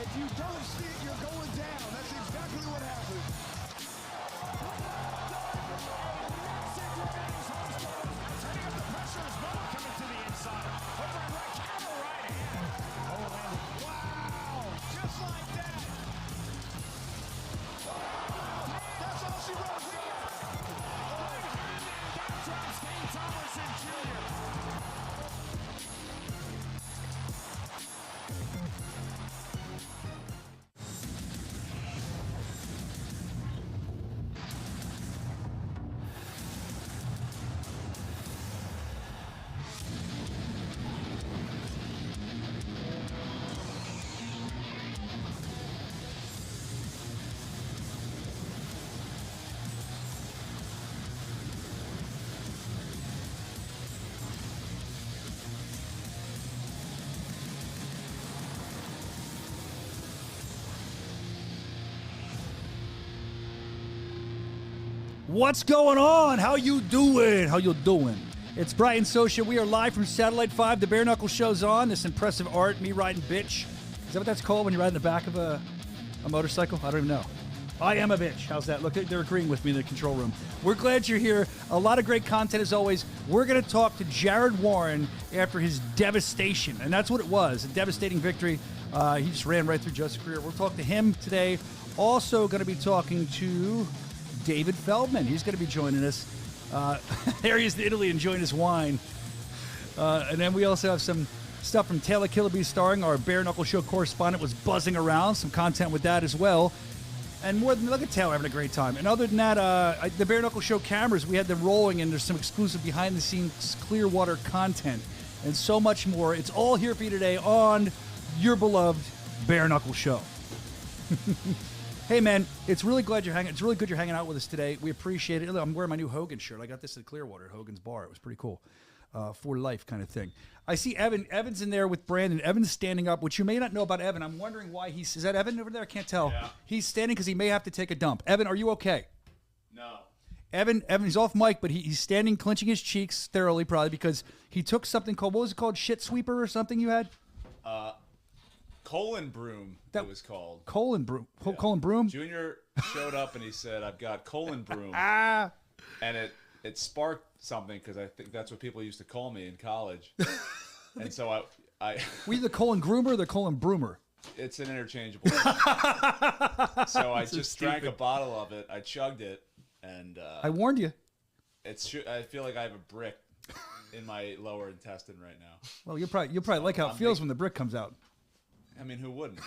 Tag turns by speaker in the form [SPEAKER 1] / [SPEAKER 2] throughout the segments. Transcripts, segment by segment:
[SPEAKER 1] If you don't see it, you're going down. That's exactly what happened. Turning up the pressure as well, coming to the inside. Over and right, camel right hand. Oh, wow. Just like that. That's all she wrote. Right hand and down drops Kane Tomlinson Jr.
[SPEAKER 2] What's going on? How you doing? How you doing? It's Brian Soscia. We are live from Satellite 5. The Bare Knuckle Show's on. This impressive art, me riding bitch. Is that what that's called when you ride in the back of a motorcycle? I don't even know. I am a bitch. How's that? Look, they're agreeing with me in the control room. We're glad you're here. A lot of great content as always. We're going to talk to Jared Warren after his devastation. And that's what it was, a devastating victory. He just ran right through Joseph's career. We'll talk to him today. Also going to be talking to David Feldman. He's going to be joining us. There he is in Italy enjoying his wine. And then we also have some stuff from Taylor Killaby starring. Our Bare Knuckle Show correspondent was buzzing around. Some content with that as well. And more than, look at Taylor having a great time. And other than that, the Bare Knuckle Show cameras, we had them rolling, and there's some exclusive behind-the-scenes Clearwater content and so much more. It's all here for you today on your beloved Bare Knuckle Show. Hey man, it's really good you're hanging out with us today. We appreciate it. Look, I'm wearing my new Hogan shirt. I got this at Clearwater, Hogan's Bar. It was pretty cool. For life kind of thing. I see Evan. Evan's in there with Brandon. Evan's standing up, which you may not know about Evan. I'm wondering why is that Evan over there? I can't tell.
[SPEAKER 3] Yeah.
[SPEAKER 2] He's standing because he may have to take a dump. Evan, are you okay?
[SPEAKER 3] No.
[SPEAKER 2] Evan's off mic, but he's standing, clenching his cheeks thoroughly, probably because he took something called, what was it called? Shit sweeper or something you had?
[SPEAKER 3] Colon broom, it was called.
[SPEAKER 2] Colon broom.
[SPEAKER 3] Yeah.
[SPEAKER 2] Colon broom?
[SPEAKER 3] Junior showed up and he said, I've got colon broom.
[SPEAKER 2] Ah.
[SPEAKER 3] And it sparked something because I think that's what people used to call me in college. And so I
[SPEAKER 2] Were you the colon groomer or the colon broomer?
[SPEAKER 3] It's an interchangeable. So I just drank a bottle of it. I chugged it, and
[SPEAKER 2] I warned you.
[SPEAKER 3] I feel like I have a brick in my lower intestine right now.
[SPEAKER 2] Well, you'll probably like how it feels when the brick comes out.
[SPEAKER 3] I mean, who wouldn't?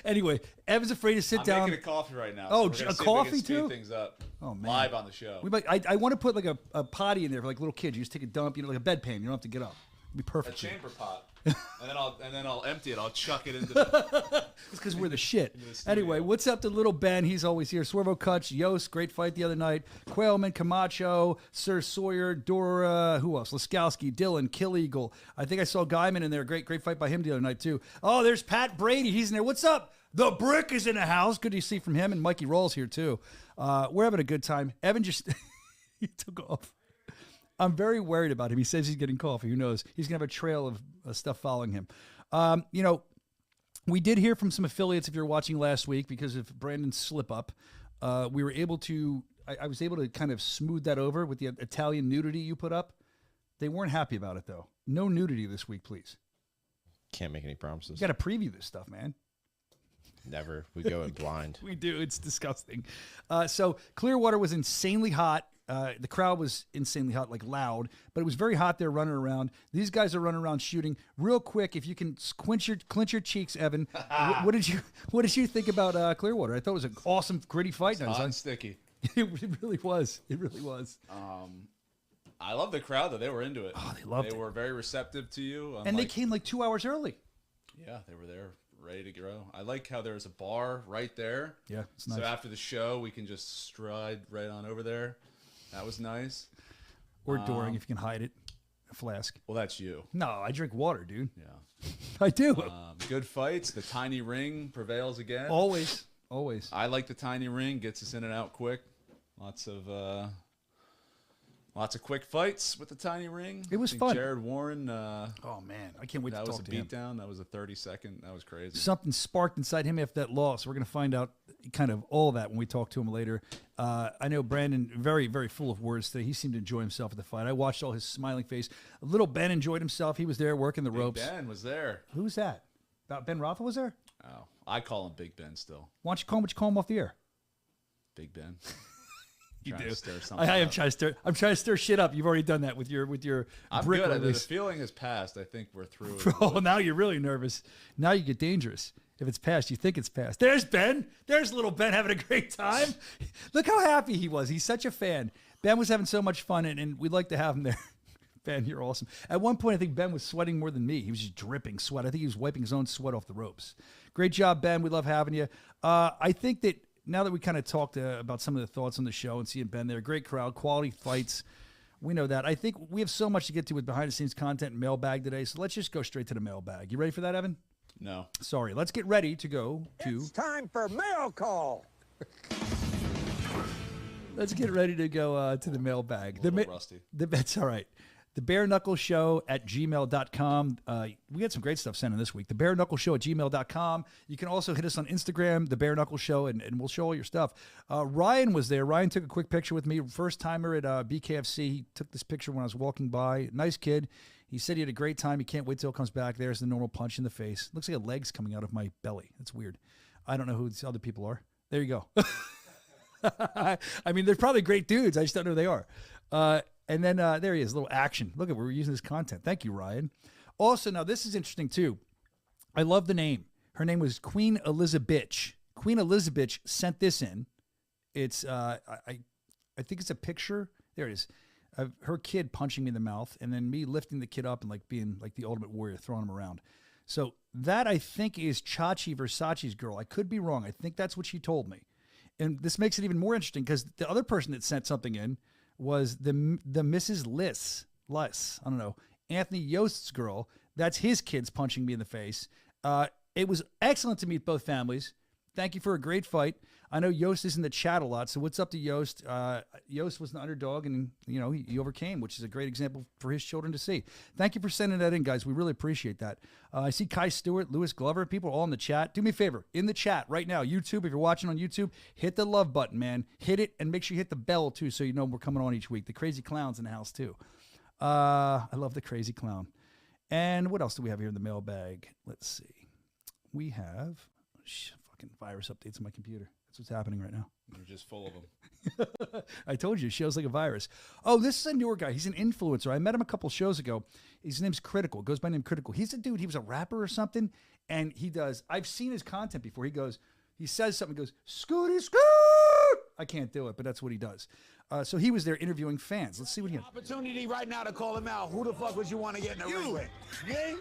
[SPEAKER 2] Anyway, Evan's afraid to sit down.
[SPEAKER 3] I'm making a coffee right now.
[SPEAKER 2] Oh,
[SPEAKER 3] so
[SPEAKER 2] a coffee
[SPEAKER 3] speed
[SPEAKER 2] too?
[SPEAKER 3] Things up.
[SPEAKER 2] Oh man,
[SPEAKER 3] live on the show.
[SPEAKER 2] I want to put like a potty in there for like little kids. You just take a dump, like a bedpan. You don't have to get up. It'd be perfect.
[SPEAKER 3] A chamber pot. and then I'll empty it. I'll chuck it into the...
[SPEAKER 2] It's because we're the shit. Anyway, what's up to Little Ben? He's always here. Swervo Kutch, Yost, great fight the other night. Quailman, Camacho, Sir Sawyer, Dora, who else? Laskowski, Dylan, Kill Eagle. I think I saw Guyman in there. Great fight by him the other night, too. Oh, there's Pat Brady. He's in there. What's up? The Brick is in the house. Good to see from him. And Mikey Rawls here, too. We're having a good time. Evan just... he took off. I'm very worried about him. He says he's getting coffee. Who knows? He's going to have a trail of stuff following him. We did hear from some affiliates, if you're watching last week, because of Brandon's slip up. We were able to, I was able to kind of smooth that over with the Italian nudity you put up. They weren't happy about it, though. No nudity this week, please.
[SPEAKER 4] Can't make any promises.
[SPEAKER 2] You got to preview this stuff, man.
[SPEAKER 4] Never. We go in blind.
[SPEAKER 2] We do. It's disgusting. So Clearwater was insanely hot. The crowd was insanely hot, like loud, but it was very hot there running around. These guys are running around shooting. Real quick, if you can clench your cheeks, Evan, what did you think about Clearwater? I thought it was an awesome, gritty fight.
[SPEAKER 3] It's hot and sticky.
[SPEAKER 2] It really was. It really was.
[SPEAKER 3] I love the crowd, though. They were into it.
[SPEAKER 2] Oh, they loved it.
[SPEAKER 3] They were very receptive to you.
[SPEAKER 2] And they came like 2 hours early.
[SPEAKER 3] Yeah, they were there, ready to go. I like how there's a bar right there.
[SPEAKER 2] Yeah, it's nice.
[SPEAKER 3] So after the show, we can just stride right on over there. That was nice.
[SPEAKER 2] Or during, if you can hide it. A flask.
[SPEAKER 3] Well, that's you.
[SPEAKER 2] No, I drink water, dude.
[SPEAKER 3] Yeah.
[SPEAKER 2] I do.
[SPEAKER 3] Good fights. The tiny ring prevails again.
[SPEAKER 2] Always.
[SPEAKER 3] I like the tiny ring. Gets us in and out quick. Lots of Lots of quick fights with the tiny ring.
[SPEAKER 2] It was
[SPEAKER 3] I think
[SPEAKER 2] fun.
[SPEAKER 3] Jared Warren.
[SPEAKER 2] Oh man, I can't wait
[SPEAKER 3] That
[SPEAKER 2] to
[SPEAKER 3] was
[SPEAKER 2] talk
[SPEAKER 3] a
[SPEAKER 2] to him.
[SPEAKER 3] beatdown. That was a 30-second. That was crazy.
[SPEAKER 2] Something sparked inside him after that loss. We're going to find out kind of all that when we talk to him later. I know Brandon, very, very full of words today. He seemed to enjoy himself at the fight. I watched all his smiling face. Little Ben enjoyed himself. He was there working the
[SPEAKER 3] Big
[SPEAKER 2] ropes.
[SPEAKER 3] Ben was there.
[SPEAKER 2] Who's that? Ben Rafa was there?
[SPEAKER 3] Oh, I call him Big Ben still.
[SPEAKER 2] Why don't you call him off the air?
[SPEAKER 3] Big Ben.
[SPEAKER 2] You
[SPEAKER 3] Trying
[SPEAKER 2] do.
[SPEAKER 3] to stir something
[SPEAKER 2] I am
[SPEAKER 3] up.
[SPEAKER 2] trying to stir. I'm trying to stir shit up. You've already done that with your
[SPEAKER 3] I'm
[SPEAKER 2] brick
[SPEAKER 3] good. The
[SPEAKER 2] release.
[SPEAKER 3] feeling has passed. I think we're through it.
[SPEAKER 2] Oh, now you're really nervous. Now you get dangerous. If it's past, you think it's past. There's Ben. There's little Ben having a great time. Look how happy he was. He's such a fan. Ben was having so much fun, and we'd like to have him there. Ben, you're awesome. At one point, I think Ben was sweating more than me. He was just dripping sweat. I think he was wiping his own sweat off the ropes. Great job, Ben. We love having you. I think that now that we kind of talked about some of the thoughts on the show and seeing Ben there, great crowd, quality fights. We know that. I think we have so much to get to with behind-the-scenes content and mailbag today, so let's just go straight to the mailbag. You ready for that, Evan?
[SPEAKER 3] No.
[SPEAKER 2] Sorry. Let's get ready to go to...
[SPEAKER 5] It's time for mail call.
[SPEAKER 2] Let's get ready to go to the mailbag.
[SPEAKER 3] A little rusty.
[SPEAKER 2] That's all right. The Bare Knuckle Show at gmail.com. We had some great stuff sent in this week. The Bare Knuckle Show at gmail.com. You can also hit us on Instagram, The Bare Knuckle Show, and we'll show all your stuff. Ryan was there. Ryan took a quick picture with me. First timer at BKFC. He took this picture when I was walking by. Nice kid. He said he had a great time. He can't wait till it comes back. There's the normal punch in the face. Looks like a leg's coming out of my belly. That's weird. I don't know who these other people are. There you go. I mean, they're probably great dudes. I just don't know who they are. And then there he is, a little action. Look at, we're using this content. Thank you, Ryan. Also, now this is interesting too. I love the name. Her name was Queen Elizabeth. Queen Elizabeth sent this in. It's I think it's a picture. There it is. Of her kid punching me in the mouth, and then me lifting the kid up and like being like the ultimate warrior, throwing him around. So that I think is Chachi Versace's girl. I could be wrong. I think that's what she told me. And this makes it even more interesting because the other person that sent something in was the Mrs. Liss, I don't know, Anthony Yost's girl. That's his kids punching me in the face. It was excellent to meet both families. Thank you for a great fight. I know Yost is in the chat a lot, so what's up to Yost? Yost was an underdog, and he overcame, which is a great example for his children to see. Thank you for sending that in, guys. We really appreciate that. I see Kai Stewart, Lewis Glover, people are all in the chat. Do me a favor, in the chat right now, YouTube, if you're watching on YouTube, hit the love button, man. Hit it, and make sure you hit the bell, too, so you know we're coming on each week. The Crazy Clown's in the house, too. I love the Crazy Clown. And what else do we have here in the mailbag? Let's see. We have fucking virus updates on my computer. That's what's happening right now.
[SPEAKER 3] You're just full of them.
[SPEAKER 2] I told you, it shows like a virus. Oh, this is a newer guy. He's an influencer. I met him a couple shows ago. His name's Critical. Goes by name Critical. He's a dude. He was a rapper or something, and he does. I've seen his content before. He says something. Goes Scooty Scoot. I can't do it, but that's what he does. So he was there interviewing fans. Let's see what he has.
[SPEAKER 5] Opportunity right now to call him out. Who the fuck would you want to get in the ring with? Me?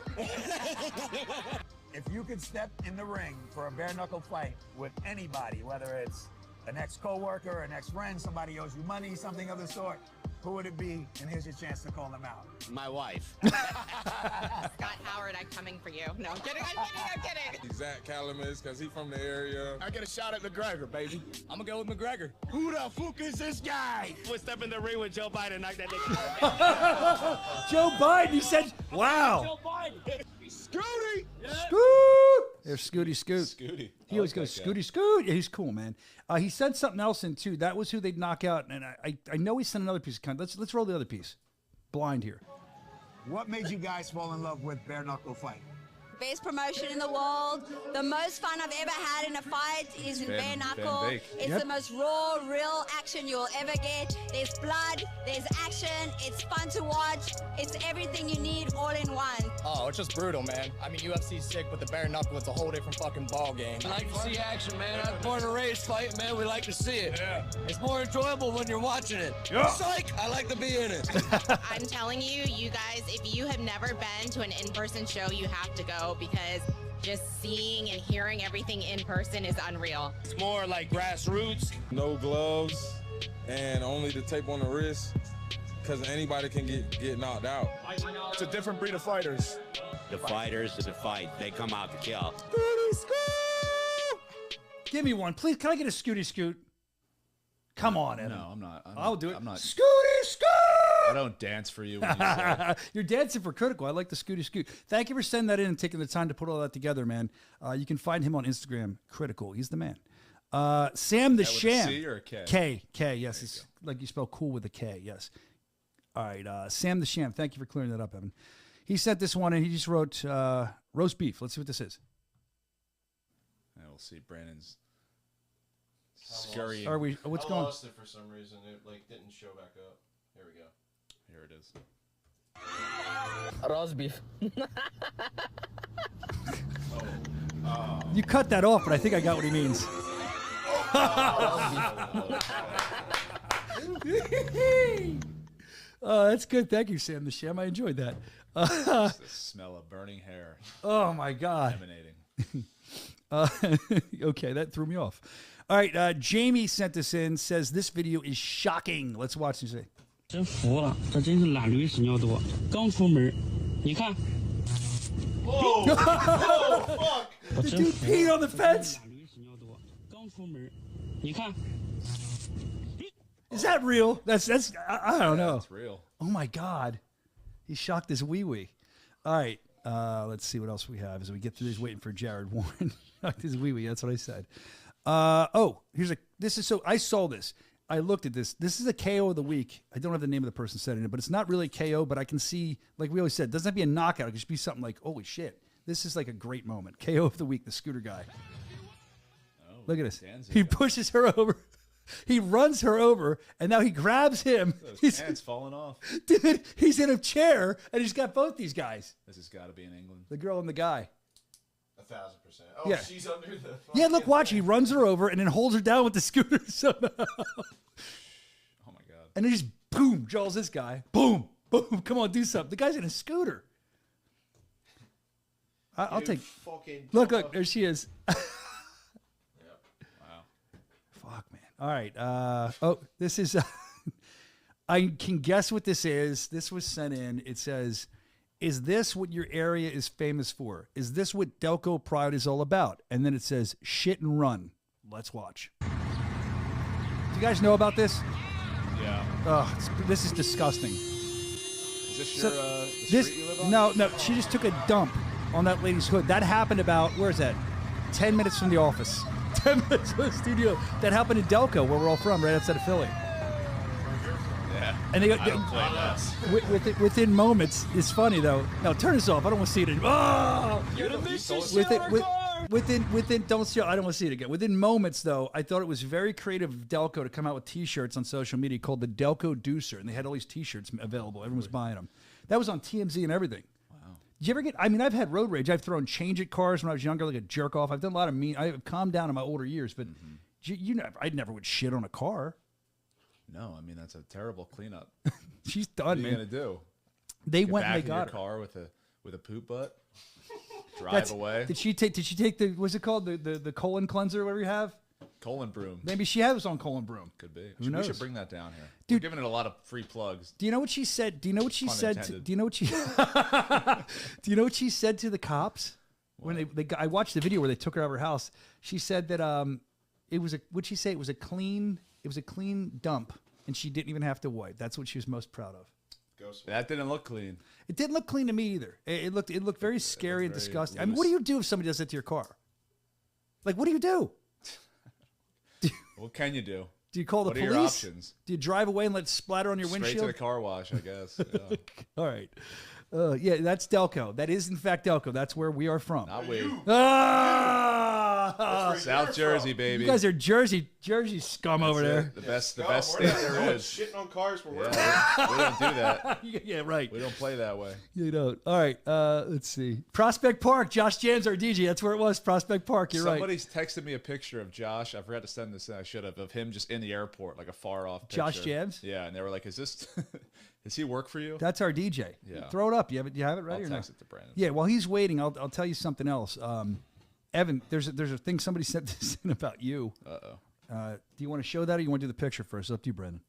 [SPEAKER 5] If you could step in the ring for a bare knuckle fight with anybody, whether it's an ex-coworker, an ex-friend, somebody owes you money, something of the sort, who would it be? And here's your chance to call them out.
[SPEAKER 6] My wife.
[SPEAKER 7] Scott Howard, I'm coming for you. No, I'm kidding, I'm kidding.
[SPEAKER 8] Zach Calamus, because he's from the area.
[SPEAKER 6] I get a shot at McGregor, baby. I'm going to go with McGregor.
[SPEAKER 5] Who the fuck is this guy?
[SPEAKER 6] Would step in the ring with Joe Biden and knock that nigga.
[SPEAKER 2] Joe Biden. He said, "Wow."
[SPEAKER 6] Joe Biden.
[SPEAKER 5] Scooty!
[SPEAKER 2] Scoot. There's Scooty Scoot.
[SPEAKER 3] Scooty.
[SPEAKER 2] He always goes Scooty Scoot. Yeah, he's cool, man. He sent something else in too. That was who they'd knock out, and I know he sent another piece of content. Let's roll the other piece. Blind here.
[SPEAKER 5] What made you guys fall in love with bare knuckle fight?
[SPEAKER 9] Best promotion in the world. The most fun I've ever had in a fight is in bare knuckle.
[SPEAKER 3] Bake.
[SPEAKER 9] It's the most raw, real action you'll ever get. There's blood, there's action, it's fun to watch. It's everything you need all in one.
[SPEAKER 10] Oh, it's just brutal, man. I mean, UFC's sick, but the bare knuckle, it's a whole different fucking ball game.
[SPEAKER 6] I like to see action, man. I was born and raised fighting, man. We like to see it. Yeah. It's more enjoyable when you're watching it. Yeah. Psych! I like to be in it.
[SPEAKER 7] I'm telling you, you guys, if you have never been to an in-person show, you have to go because just seeing and hearing everything in person is unreal.
[SPEAKER 6] It's more like grassroots.
[SPEAKER 8] No gloves and only the tape on the wrist, because anybody can get knocked out.
[SPEAKER 6] It's a different breed of fighters.
[SPEAKER 11] The fighters to the fight, they come out to kill.
[SPEAKER 2] Scooty Scoot. Give me one, please. Can I get a Scooty Scoot? Come on, Evan.
[SPEAKER 3] No, I'm not.
[SPEAKER 2] I'll do it.
[SPEAKER 3] I'm not.
[SPEAKER 2] Scooty Scoot.
[SPEAKER 3] I don't dance for you when you say.
[SPEAKER 2] You're dancing for Critical. I like the Scooty Scoot. Thank you for sending that in and taking the time to put all that together, man. You can find him on Instagram, Critical. He's the man. Sam the Sham.
[SPEAKER 3] With a C or a K?
[SPEAKER 2] K, yes. It's like you spell cool with a K, yes. All right, Sam the Sham. Thank you for clearing that up, Evan. He sent this one, and he just wrote roast beef. Let's see what this is.
[SPEAKER 3] And we'll see Brandon's scurrying.
[SPEAKER 2] What's
[SPEAKER 4] I
[SPEAKER 2] going on?
[SPEAKER 4] lost it for some reason. It didn't show back up. Here we go.
[SPEAKER 3] Here it is.
[SPEAKER 10] Roast beef.
[SPEAKER 2] You cut that off, but I think I got what he means. That's good. Thank you, Sam the Sham. I enjoyed that.
[SPEAKER 3] The smell of burning hair.
[SPEAKER 2] Oh, my God.
[SPEAKER 3] Emanating.
[SPEAKER 2] Okay, that threw me off. All right, Jamie sent this in, says this video is shocking. Let's watch and see.
[SPEAKER 12] 真服了，这真是懒驴屎尿多。刚出门，你看。
[SPEAKER 2] Whoa! Fuck! The dude peed on the fence. Is that real? That's I don't know.
[SPEAKER 3] That's real.
[SPEAKER 2] Oh my God, he shocked his wee wee. All right, let's see what else we have as we get through this. Waiting for Jared Warren. Shocked his wee wee. That's what I said. I saw this. I looked at this. This is a KO of the week. I don't have the name of the person setting it, but it's not really a KO, but I can see, like we always said, it doesn't have to be a knockout. It could just be something like, holy shit, this is like a great moment. KO of the week, the scooter guy.
[SPEAKER 3] Oh,
[SPEAKER 2] look at this. He pushes her over. He runs her over, and now he grabs him.
[SPEAKER 3] His hands falling off.
[SPEAKER 2] Dude, he's in a chair, and he's got both these guys.
[SPEAKER 3] This has got to be in England.
[SPEAKER 2] The girl and the guy.
[SPEAKER 4] 1,000%. Oh,
[SPEAKER 2] yeah.
[SPEAKER 4] She's under the...
[SPEAKER 2] Yeah, look, watch. He runs her over and then holds her down with the scooter somehow.
[SPEAKER 3] Oh, my God.
[SPEAKER 2] And then just, boom, jaws this guy. Boom, boom. Come on, do something. The guy's in a scooter. I'll take... Look, there she is.
[SPEAKER 3] Yep. Wow.
[SPEAKER 2] Fuck, man. All right. This is... I can guess what this is. This was sent in. It says... Is this what your area is famous for? Is this what Delco Pride is all about? And then it says, shit and run. Let's watch. Do you guys know about this?
[SPEAKER 3] Yeah.
[SPEAKER 2] This is disgusting.
[SPEAKER 3] Is this your the street you live on?
[SPEAKER 2] No. She just took a dump on that lady's hood. That happened about, where is that? 10 minutes from the office. 10 minutes from the studio. That happened in Delco, where we're all from, right outside of Philly.
[SPEAKER 3] Yeah.
[SPEAKER 2] And they
[SPEAKER 3] I don't play that.
[SPEAKER 2] within moments, it's funny though. No, turn this off. I don't want to see it anymore. Oh! Within don't see. I don't want to see it again. Within moments though, I thought it was very creative of Delco to come out with T-shirts on social media called the Delco Deucer, and they had all these T-shirts available. Everyone was buying them. That was on TMZ and everything.
[SPEAKER 3] Wow.
[SPEAKER 2] Did you ever get? I mean, I've had road rage. I've thrown change at cars when I was younger, like a jerk off. I've done a lot of mean. I've calmed down in my older years, but I never would shit on a car.
[SPEAKER 3] No, I mean that's a terrible cleanup.
[SPEAKER 2] She's done,
[SPEAKER 3] What are you
[SPEAKER 2] man.
[SPEAKER 3] gonna do?
[SPEAKER 2] They
[SPEAKER 3] Get
[SPEAKER 2] went and
[SPEAKER 3] back
[SPEAKER 2] they
[SPEAKER 3] in your
[SPEAKER 2] got her.
[SPEAKER 3] car with a poop butt. Drive away.
[SPEAKER 2] Did she take the what's it called, the colon cleanser, whatever you have?
[SPEAKER 3] Colon broom.
[SPEAKER 2] Maybe she has on colon broom.
[SPEAKER 3] Could be.
[SPEAKER 2] Who knows?
[SPEAKER 3] We should bring that down here.
[SPEAKER 2] Dude,
[SPEAKER 3] we're giving it a lot of free plugs.
[SPEAKER 2] Do you know what she said? Do you know what she
[SPEAKER 3] Pun
[SPEAKER 2] said?
[SPEAKER 3] intended.
[SPEAKER 2] Do you know what she? Do you know what she said to the cops when I watched the video where they took her out of her house? She said that it was a. What'd she say? It was a clean dump, and she didn't even have to wipe. That's what she was most proud of.
[SPEAKER 3] That didn't look clean.
[SPEAKER 2] It didn't look clean to me either. It looked very scary and disgusting. I mean, what do you do if somebody does that to your car? Like, what do you do?
[SPEAKER 3] What can you do?
[SPEAKER 2] Do you call the
[SPEAKER 3] What
[SPEAKER 2] police?
[SPEAKER 3] are your options?
[SPEAKER 2] Do you drive away and let it splatter on your
[SPEAKER 3] Straight
[SPEAKER 2] windshield?
[SPEAKER 3] to the car wash, I guess. Yeah.
[SPEAKER 2] All right. Yeah, that's Delco. That is, in fact, Delco. That's where we are from.
[SPEAKER 3] Not we.
[SPEAKER 2] South
[SPEAKER 3] Jersey, baby.
[SPEAKER 2] You guys are Jersey scum over there.
[SPEAKER 3] The best state there is.
[SPEAKER 4] Shitting on cars where we're
[SPEAKER 3] We don't do that.
[SPEAKER 2] Yeah, right.
[SPEAKER 3] We don't play that way.
[SPEAKER 2] You don't. All right. Let's see. Prospect Park. Josh Jan's our DJ. That's where it was. Prospect Park. You're
[SPEAKER 3] Somebody's texted me a picture of Josh. I forgot to send this in. I should have. Of him just in the airport, like a far off picture.
[SPEAKER 2] Josh Jams?
[SPEAKER 3] Yeah, and they were like, "Is this? Does he work for you?"
[SPEAKER 2] That's our DJ.
[SPEAKER 3] Yeah.
[SPEAKER 2] Throw it up. You have it ready
[SPEAKER 3] I'll
[SPEAKER 2] or not?
[SPEAKER 3] text it to Brandon.
[SPEAKER 2] Yeah. While he's waiting, I'll tell you something else. Evan, there's a thing somebody sent this in about you. Do you want to show that, or you want to do the picture first? It's up to you, Brandon.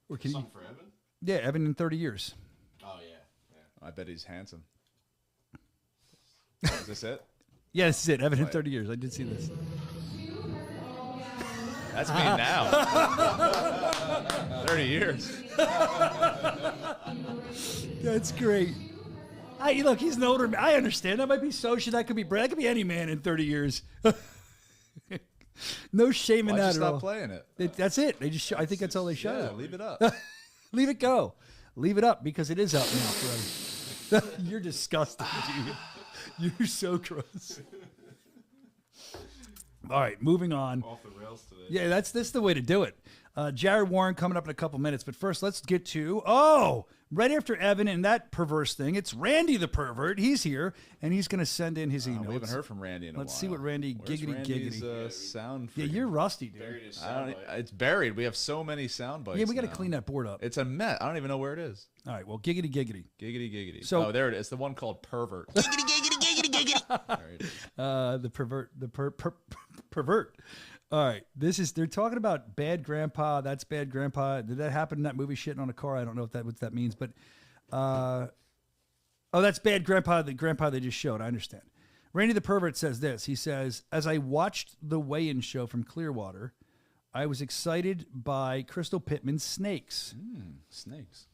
[SPEAKER 2] Or can
[SPEAKER 4] Something for Evan?
[SPEAKER 2] Yeah, Evan in 30 years.
[SPEAKER 4] Oh, yeah.
[SPEAKER 3] I bet he's handsome. Is this it?
[SPEAKER 2] Yeah, this is it. Evan in 30 years. I did see this.
[SPEAKER 3] That's me now. 30 years.
[SPEAKER 2] That's great. Look, he's an older man. I understand. That might be Soscia. That could be Brad. That could be any man in 30 years. No shame in that at all.
[SPEAKER 3] Stop playing it.
[SPEAKER 2] That's it. They just. I think that's all they show.
[SPEAKER 3] Yeah, leave it up.
[SPEAKER 2] Leave it go. Leave it up because it is up now forever. You're disgusting, dude. You're so gross. All right, moving on.
[SPEAKER 4] Off the rails today.
[SPEAKER 2] Yeah, that's the way to do it. Jared Warren coming up in a couple minutes, but first let's get to right after Evan and that perverse thing. It's Randy the pervert. He's here and he's going to send in his email.
[SPEAKER 3] We haven't heard from Randy in a while.
[SPEAKER 2] Let's see what Randy giggity.
[SPEAKER 3] Sound.
[SPEAKER 2] Yeah, you're rusty, dude.
[SPEAKER 3] It's buried. We have so many sound bites.
[SPEAKER 2] Yeah, we got to clean that board up.
[SPEAKER 3] It's a mess. I don't even know where it is.
[SPEAKER 2] All right, well, giggity.
[SPEAKER 3] Giggity.
[SPEAKER 2] So,
[SPEAKER 3] there it is. It's the one called pervert.
[SPEAKER 2] Giggity. The pervert. All right, they're talking about bad grandpa. That's bad grandpa. Did that happen in that movie, Shitting on a Car? I don't know what that means, but that's bad grandpa. The grandpa they just showed. I understand. Randy the pervert says this. He says, as I watched the weigh-in show from Clearwater, I was excited by Crystal Pittman's snakes.
[SPEAKER 3] Snakes.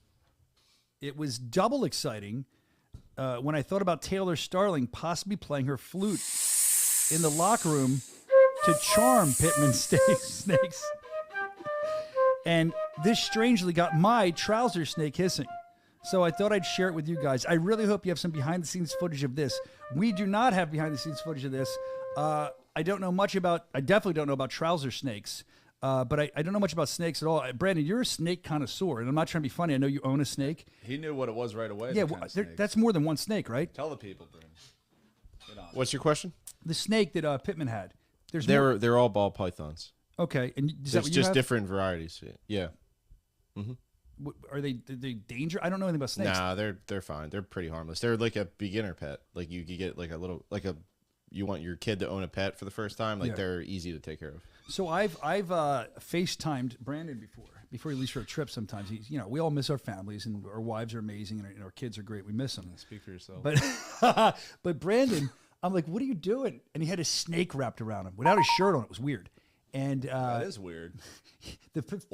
[SPEAKER 2] It was double exciting when I thought about Taylor Starling possibly playing her flute in the locker room to charm Pittman's snakes. And this strangely got my trouser snake hissing. So I thought I'd share it with you guys. I really hope you have some behind-the-scenes footage of this. We do not have behind-the-scenes footage of this. I definitely don't know about trouser snakes, but I don't know much about snakes at all. Brandon, you're a snake connoisseur, and I'm not trying to be funny. I know you own a snake.
[SPEAKER 3] He knew what it was right away.
[SPEAKER 2] Yeah, that's more than one snake, right?
[SPEAKER 3] Tell the people, Brandon.
[SPEAKER 13] What's your question?
[SPEAKER 2] The snake that Pittman had.
[SPEAKER 13] They're all ball pythons.
[SPEAKER 2] Okay, and is that what you
[SPEAKER 13] just
[SPEAKER 2] have?
[SPEAKER 13] different varieties. Yeah. Mm-hmm.
[SPEAKER 2] Are they dangerous? I don't know anything about snakes.
[SPEAKER 13] Nah, they're fine. They're pretty harmless. They're like a beginner pet. Like you get like you want your kid to own a pet for the first time. Like they're easy to take care of.
[SPEAKER 2] So I've FaceTimed Brandon before he leaves for a trip. Sometimes we all miss our families and our wives are amazing and our kids are great. We miss them.
[SPEAKER 3] Speak for yourself.
[SPEAKER 2] But Brandon, I'm like, what are you doing? And he had a snake wrapped around him without his shirt on. It was weird. And
[SPEAKER 3] that is weird.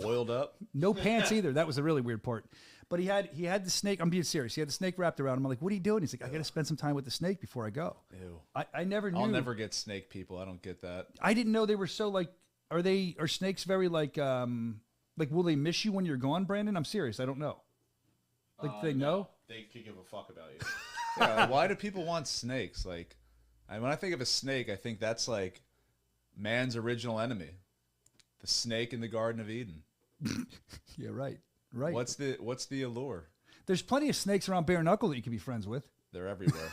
[SPEAKER 3] Oiled up.
[SPEAKER 2] No pants either. That was the really weird part. But he had the snake. I'm being serious. He had the snake wrapped around him. I'm like, what are you doing? He's like, I got to spend some time with the snake before I go.
[SPEAKER 3] Ew.
[SPEAKER 2] I never knew.
[SPEAKER 3] I'll never get snake people. I don't get that.
[SPEAKER 2] I didn't know they were so like. Are snakes very like will they miss you when you're gone, Brandon? I'm serious. I don't know. Like do they know?
[SPEAKER 4] They could give a fuck about you.
[SPEAKER 3] Yeah. Why do people want snakes? Like, when I think of a snake, I think that's like man's original enemy, the snake in the Garden of Eden.
[SPEAKER 2] Yeah, right.
[SPEAKER 3] What's the allure?
[SPEAKER 2] There's plenty of snakes around Bare Knuckle that you can be friends with.
[SPEAKER 3] They're everywhere.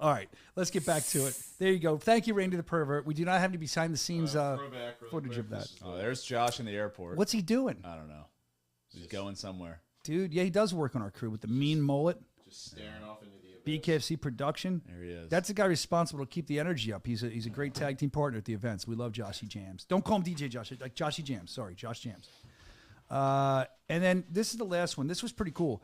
[SPEAKER 2] All right, let's get back to it. There you go. Thank you, Randy the pervert. We do not have any behind-the-scenes footage of that.
[SPEAKER 3] Oh, there's Josh in the airport.
[SPEAKER 2] What's he doing?
[SPEAKER 3] I don't know. He's going somewhere.
[SPEAKER 2] Dude, yeah, he does work on our crew with the mean mullet.
[SPEAKER 4] Just staring off into the abyss.
[SPEAKER 2] BKFC production.
[SPEAKER 3] There he is.
[SPEAKER 2] That's the guy responsible to keep the energy up. He's a great tag team partner at the events. We love Joshy Jams. Don't call him DJ Josh. Like Joshy Jams. Sorry, Josh Jams. And then this is the last one. This was pretty cool.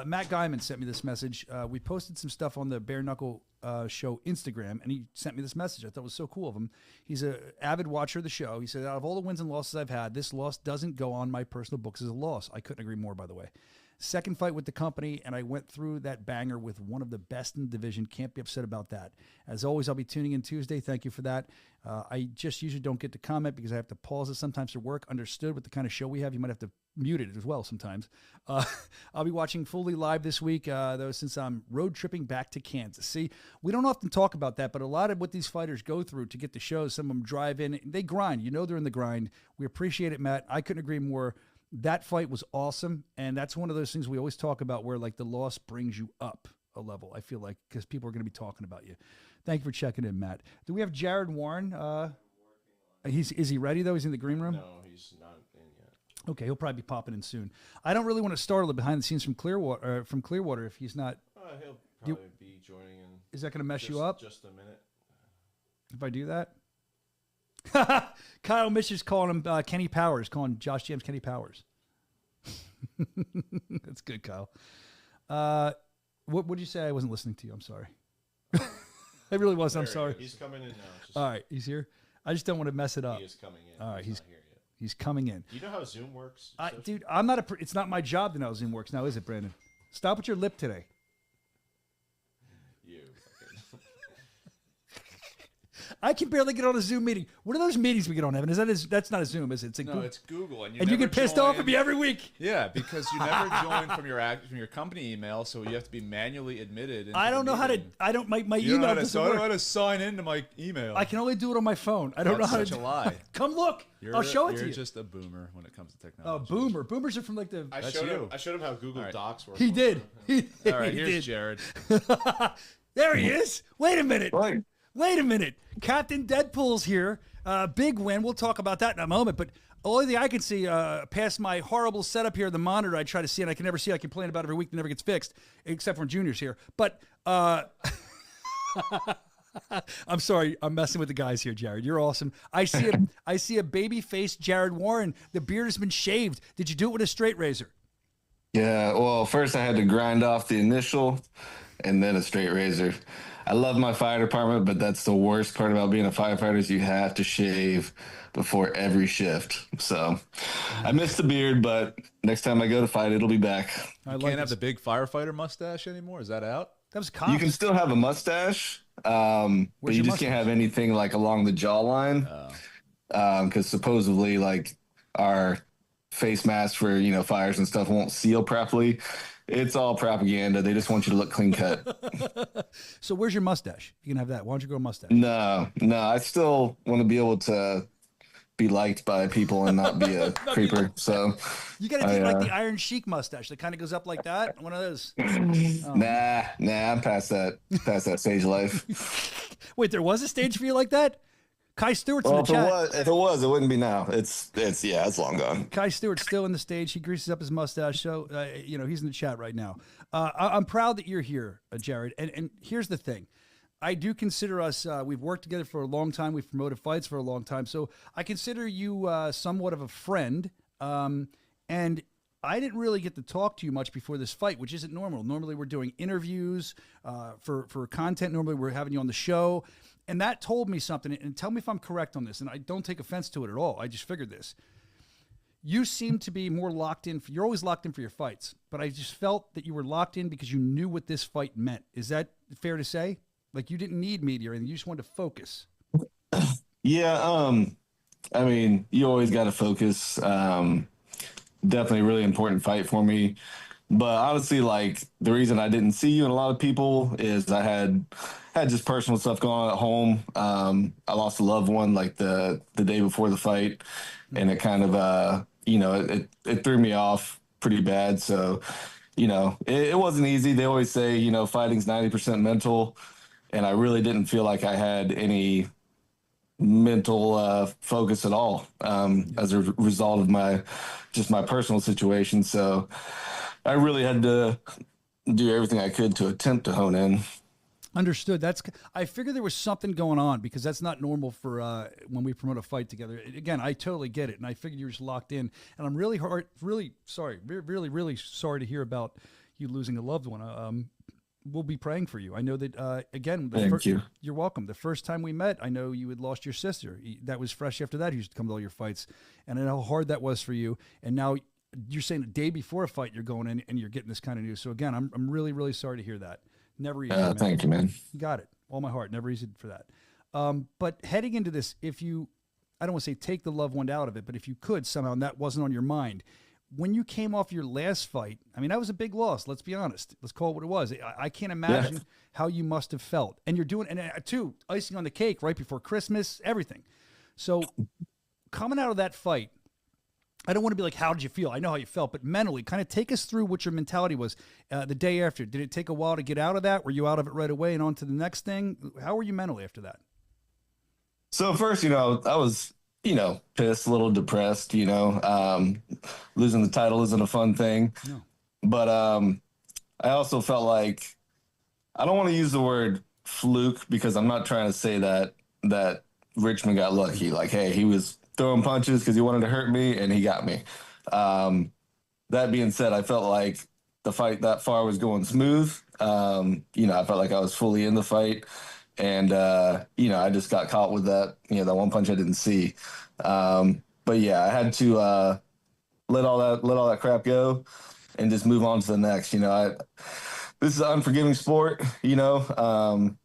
[SPEAKER 2] Matt Guyman sent me this message. We posted some stuff on the Bare Knuckle show Instagram, and he sent me this message. I thought it was so cool of him. He's an avid watcher of the show. He said, out of all the wins and losses I've had, this loss doesn't go on my personal books as a loss. I couldn't agree more, by the way. Second fight with the company, and I went through that banger with one of the best in the division. Can't be upset about that. As always, I'll be tuning in Tuesday. Thank you for that. I just usually don't get to comment because I have to pause it sometimes for work. Understood with the kind of show we have. You might have to mute it as well sometimes. I'll be watching fully live this week, though, since I'm road tripping back to Kansas. See, we don't often talk about that, but a lot of what these fighters go through to get the shows, some of them drive in. They grind. They're in the grind. We appreciate it, Matt. I couldn't agree more. That fight was awesome, and that's one of those things we always talk about where, like, the loss brings you up a level, I feel like, because people are going to be talking about you. Thank you for checking in, Matt. Do we have Jared Warren? Is he ready, though? He's in the green room?
[SPEAKER 4] No, he's not in yet.
[SPEAKER 2] Okay, he'll probably be popping in soon. I don't really want to start all the behind the scenes from Clearwater if he's not.
[SPEAKER 4] He'll probably be joining in.
[SPEAKER 2] Is that going to mess you up?
[SPEAKER 4] Just a minute.
[SPEAKER 2] If I do that? Kyle Mischer's calling him Kenny Powers, calling Josh James Kenny Powers. That's good, Kyle. What did you say? I wasn't listening to you. I'm sorry. I really wasn't. I'm sorry.
[SPEAKER 4] He's coming in now.
[SPEAKER 2] All right, he's here. I just don't want to mess it up.
[SPEAKER 4] He is coming in.
[SPEAKER 2] All right,
[SPEAKER 4] he's not here
[SPEAKER 2] He's coming in.
[SPEAKER 13] You know how Zoom works?
[SPEAKER 2] Dude, I'm not it's not my job to know how Zoom works now, is it, Brandon? Stop with your lip today.
[SPEAKER 13] You.
[SPEAKER 2] I can barely get on a Zoom meeting. What are those meetings we get on, Evan? That's not a Zoom, is it? It's
[SPEAKER 3] No, it's Google, and
[SPEAKER 2] you get pissed off at me every week.
[SPEAKER 3] Yeah, because you never join from your company email, so you have to be manually admitted.
[SPEAKER 2] I don't know how to. I don't. My email doesn't
[SPEAKER 3] I don't know
[SPEAKER 2] work.
[SPEAKER 3] how to sign into my email.
[SPEAKER 2] I can only do it on my phone. I don't know how to.
[SPEAKER 3] Such a lie.
[SPEAKER 2] Come look. I'll show it to you.
[SPEAKER 3] You're just a boomer when it comes to
[SPEAKER 2] Oh,
[SPEAKER 3] technology.
[SPEAKER 2] boomer. Boomers are from like the.
[SPEAKER 13] I showed him how Google Docs works.
[SPEAKER 2] He did.
[SPEAKER 3] All right,
[SPEAKER 2] he
[SPEAKER 3] here's
[SPEAKER 2] did.
[SPEAKER 3] Jared.
[SPEAKER 2] There he is. Wait a minute. Wait a minute. Captain Deadpool's here. Big win. We'll talk about that in a moment. But only thing I can see past my horrible setup here, the monitor I try to see, and I can never see. I complain about it every week. It never gets fixed, except for Junior's here. But I'm sorry. I'm messing with the guys here, Jared. You're awesome. I see a baby-faced Jared Warren. The beard has been shaved. Did you do it with a straight razor?
[SPEAKER 14] Yeah, well, first I had to grind off the initial and then a straight razor. I love my fire department, but that's the worst part about being a firefighter is you have to shave before every shift. So I missed the beard, but next time I go to fight, it'll be back.
[SPEAKER 3] You can't have the big firefighter mustache anymore? Is that out?
[SPEAKER 2] That was cops.
[SPEAKER 14] You can still have a mustache, but you just can't have anything like along the jawline. Because supposedly like our face mask for, fires and stuff won't seal properly. It's all propaganda. They just want you to look clean cut.
[SPEAKER 2] So where's your mustache? You can have that. Why don't you grow a mustache?
[SPEAKER 14] No. I still want to be able to be liked by people and not be a creeper. So
[SPEAKER 2] you got to do like the Iron Sheik mustache that kind of goes up like that. One of those.
[SPEAKER 14] Nah. I'm past that stage of life.
[SPEAKER 2] Wait, there was a stage for you like that? Kai Stewart's in the chat.
[SPEAKER 14] If it was, it wouldn't be now. It's long gone.
[SPEAKER 2] Kai Stewart's still in the stage. He greases up his mustache. So, he's in the chat right now. I'm proud that you're here, Jared. And here's the thing. I do consider us, we've worked together for a long time. We've promoted fights for a long time. So I consider you somewhat of a friend. And I didn't really get to talk to you much before this fight, which isn't normal. Normally we're doing interviews for content. Normally we're having you on the show. And that told me something, and tell me if I'm correct on this, and I don't take offense to it at all. I just figured this. You seem to be more locked in. You're always locked in for your fights, but I just felt that you were locked in because you knew what this fight meant. Is that fair to say? Like you didn't need media or anything. You just wanted to focus.
[SPEAKER 14] Yeah. I mean, you always got to focus. Definitely a really important fight for me. But honestly, like the reason I didn't see you and a lot of people is I had just personal stuff going on at home. I lost a loved one like the day before the fight, and it kind of it threw me off pretty bad. So, it wasn't easy. They always say, fighting's 90% mental, and I really didn't feel like I had any mental focus at all as a result of my personal situation. So I really had to do everything I could to attempt to hone in.
[SPEAKER 2] Understood. I figured there was something going on because that's not normal for when we promote a fight together. Again, I totally get it, and I figured you were just locked in. And I'm really sorry to hear about you losing a loved one. We'll be praying for you. I know that again.
[SPEAKER 14] Thank you.
[SPEAKER 2] You're welcome. The first time we met, I know you had lost your sister. That was fresh after that. You used to come to all your fights, and I know how hard that was for you. And now you're saying the day before a fight you're going in and you're getting this kind of news. So again, I'm really, really sorry to hear that. Never easy.
[SPEAKER 14] Thank you, man.
[SPEAKER 2] You got it. All my heart. Never easy for that. But heading into this, I don't want to say take the loved one out of it, but if you could somehow, and that wasn't on your mind, when you came off your last fight, I mean, that was a big loss. Let's be honest. Let's call it what it was. I can't imagine how you must have felt. And you're doing, and too, icing on the cake right before Christmas, everything. So coming out of that fight, I don't want to be like, how did you feel? I know how you felt, but mentally, kind of take us through what your mentality was the day after. Did it take a while to get out of that? Were you out of it right away and on to the next thing? How were you mentally after that?
[SPEAKER 14] So first, I was, pissed, a little depressed, losing the title isn't a fun thing. No. But I also felt like, I don't want to use the word fluke because I'm not trying to say that Richmond got lucky. Like, hey, he was throwing punches because he wanted to hurt me, and he got me. That being said, I felt like the fight that far was going smooth. I felt like I was fully in the fight, and I just got caught with that, that one punch I didn't see. But but yeah, I had to let all that crap go and just move on to the next. This is an unforgiving sport, and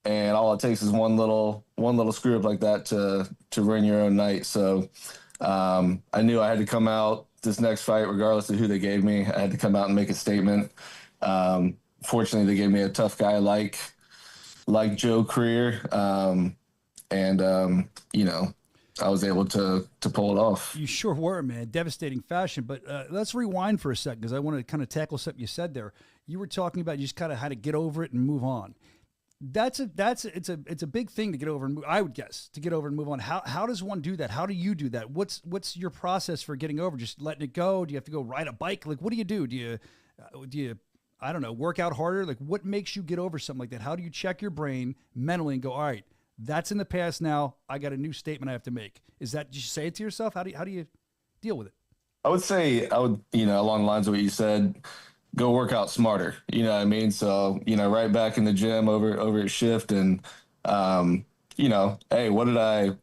[SPEAKER 14] all it takes is one little screw up like that to ruin your own night. So I knew I had to come out this next fight, regardless of who they gave me. I had to come out and make a statement. Fortunately, they gave me a tough guy like Joe Creer, I was able to pull it off.
[SPEAKER 2] You sure were, man. Devastating fashion. But let's rewind for a second, because I want to kind of tackle something you said there. You were talking about you just kind of had to get over it and move on. It's a big thing to get over and move, I would guess, to get over and move on. How does one do that? How do you do that? What's your process for getting over? Just letting it go? Do you have to go ride a bike? Like, what do you do? Do you I don't know, work out harder? Like, what makes you get over something like that? How do you check your brain mentally and go, all right, that's in the past now. I got a new statement I have to make. Is that, just say it to yourself? How do you deal with it?
[SPEAKER 14] I would say, along the lines of what you said, go work out smarter. You know what I mean? So, right back in the gym over at shift, and, hey, what did I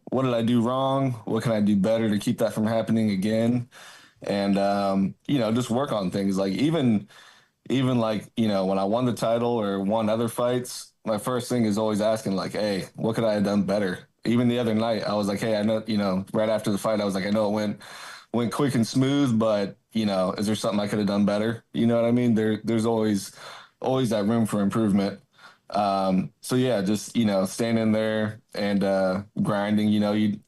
[SPEAKER 14] do wrong? What can I do better to keep that from happening again? And, just work on things. Like even like, when I won the title or won other fights, my first thing is always asking, like, hey, what could I have done better? Even the other night, I was like, hey, I know, right after the fight, I was like, I know it went quick and smooth, but, is there something I could have done better? You know what I mean? There's always that room for improvement. So yeah, just, staying in there and grinding. You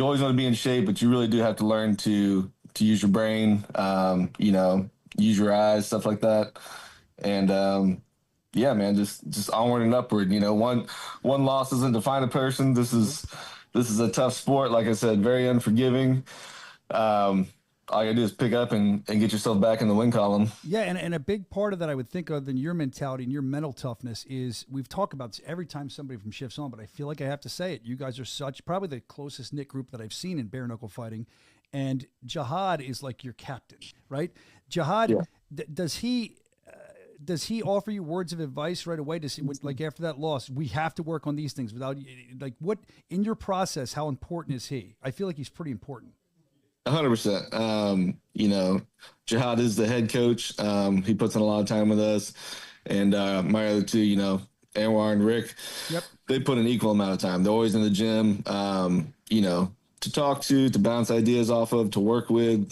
[SPEAKER 14] always want to be in shape, but you really do have to learn to use your brain, use your eyes, stuff like that. And yeah, man, just onward and upward. One loss doesn't define a person. This is a tough sport. Like I said, very unforgiving. All you gotta do is pick up and get yourself back in the win column.
[SPEAKER 2] Yeah, and a big part of that I would think of than your mentality and your mental toughness is, we've talked about this every time somebody from Shift's on, but I feel like I have to say it. You guys are probably the closest knit group that I've seen in bare knuckle fighting, and Jihad is like your captain, right? Jihad, yeah. Does he offer you words of advice right away? Does he, like, after that loss, we have to work on these things without, like, what in your process, how important is he? I feel like he's pretty important.
[SPEAKER 14] 100%. Jihad is the head coach. He puts in a lot of time with us, and my other two, Anwar and Rick, yep, they put an equal amount of time. They're always in the gym, to talk to bounce ideas off of, to work with.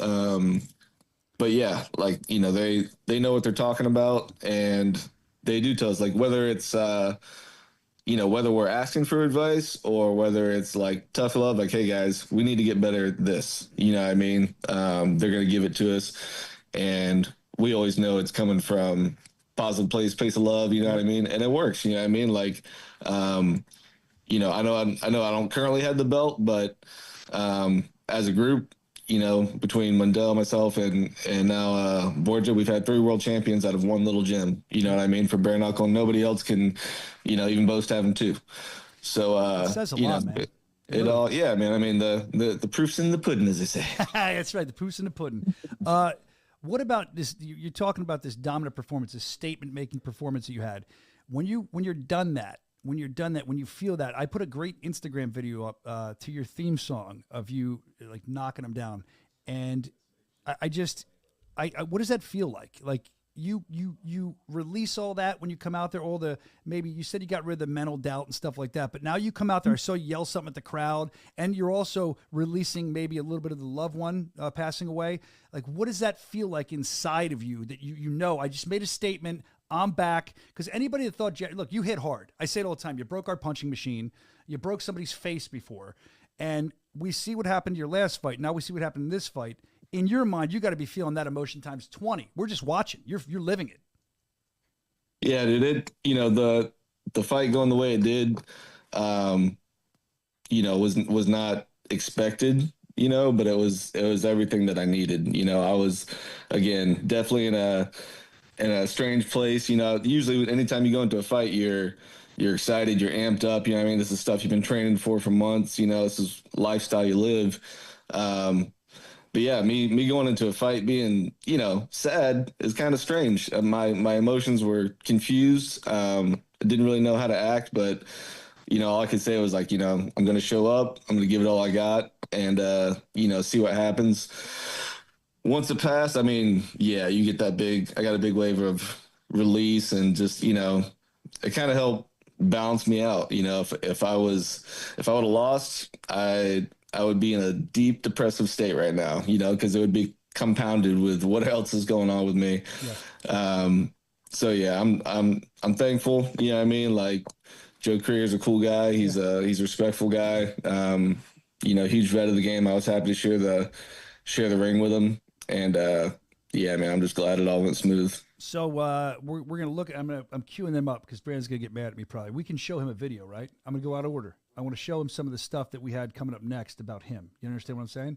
[SPEAKER 14] But yeah, like, they know what they're talking about, and they do tell us, like, whether it's, whether we're asking for advice or whether it's like tough love, like, hey guys, we need to get better at this. You know what I mean? They're going to give it to us, and we always know it's coming from positive place of love. You know what I mean? And it works. You know what I mean? Like, I know I don't currently have the belt, but as a group, between Mundell, myself, and now Borja, we've had 3 world champions out of one little gym. You know what I mean? For bare knuckle, nobody else can, even boast having 2. So
[SPEAKER 2] it says a lot, man.
[SPEAKER 14] It all, yeah, man. I mean, the proof's in the pudding, as they say.
[SPEAKER 2] That's right, the proof's in the pudding. What about this? You're talking about this dominant performance, this statement-making performance that you had. When you're done that, when you feel that, I put a great Instagram video up to your theme song of you, like, knocking them down. And I what does that feel like? Like, you release all that when you come out there, maybe you said you got rid of the mental doubt and stuff like that, but now you come out there, I saw you yell something at the crowd, and you're also releasing maybe a little bit of the loved one passing away. Like, what does that feel like inside of you that I just made a statement, I'm back? Because anybody that thought, look, you hit hard. I say it all the time. You broke our punching machine. You broke somebody's face before. And we see what happened to your last fight. Now we see what happened in this fight. In your mind, you got to be feeling that emotion times 20. We're just watching. You're living it.
[SPEAKER 14] Yeah, dude. The fight going the way it did, was not expected, but it was everything that I needed. I was, again, definitely in a strange place. Usually anytime you go into a fight, you're excited, you're amped up. You know what I mean? This is stuff you've been training for months. This is lifestyle you live. But yeah, me going into a fight being, sad is kind of strange. My emotions were confused. I didn't really know how to act, but all I could say was like, I'm going to show up. I'm going to give it all I got and, see what happens. Once it passed, I mean, yeah, you get I got a big wave of release and just, it kind of helped balance me out. If I would have lost, I would be in a deep depressive state right now, because it would be compounded with what else is going on with me. Yeah. So yeah, I'm thankful. You know what I mean? Like Joe Creer's a cool guy. He's a respectful huge vet of the game. I was happy to share the ring with him. And yeah, man, I'm just glad it all went smooth.
[SPEAKER 2] So we're gonna look. I'm queuing them up because Brandon's gonna get mad at me probably. We can show him a video, right? I'm gonna go out of order. I want to show him some of the stuff that we had coming up next about him. You understand what I'm saying?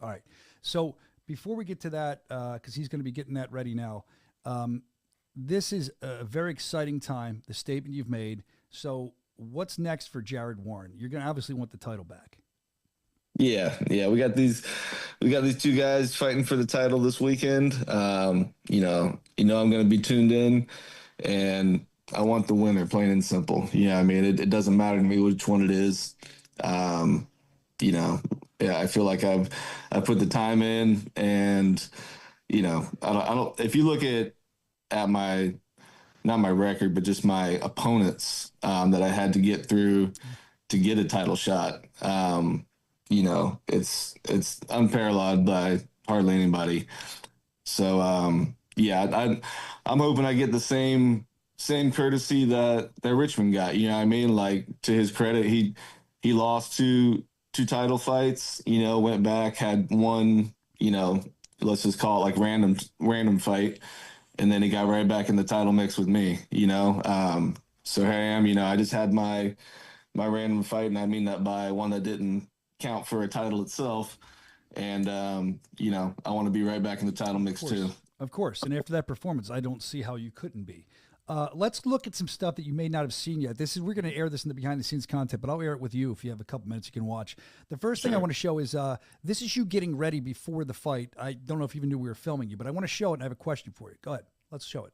[SPEAKER 2] All right. So before we get to that, because he's going to be getting that ready now, this is a very exciting time, the statement you've made. So what's next for Jared Warren? You're going to obviously want the title back.
[SPEAKER 14] Yeah. We got these two guys fighting for the title this weekend. I'm going to be tuned in, and I want the winner, plain and simple. Yeah, I mean, it doesn't matter to me which one it is. Yeah, I feel like I've put the time in, and I don't. If you look at my, not my record, but just my opponents that I had to get through to get a title shot, it's unparalleled by hardly anybody. So yeah, I'm hoping I get the same courtesy that Richmond got. You know what I mean? Like, to his credit, he lost two title fights, went back, had one, let's just call it like random fight. And then he got right back in the title mix with me, so here I am, I just had my random fight, and I mean that by one that didn't count for a title itself. And, I want to be right back in the title mix too.
[SPEAKER 2] Of course. And after that performance, I don't see how you couldn't be. Let's look at some stuff that you may not have seen yet. We're going to air this in the behind-the-scenes content, but I'll air it with you if you have a couple minutes you can watch. The first thing I want to show is this is you getting ready before the fight. I don't know if you even knew we were filming you, but I want to show it, and I have a question for you. Go ahead. Let's show it.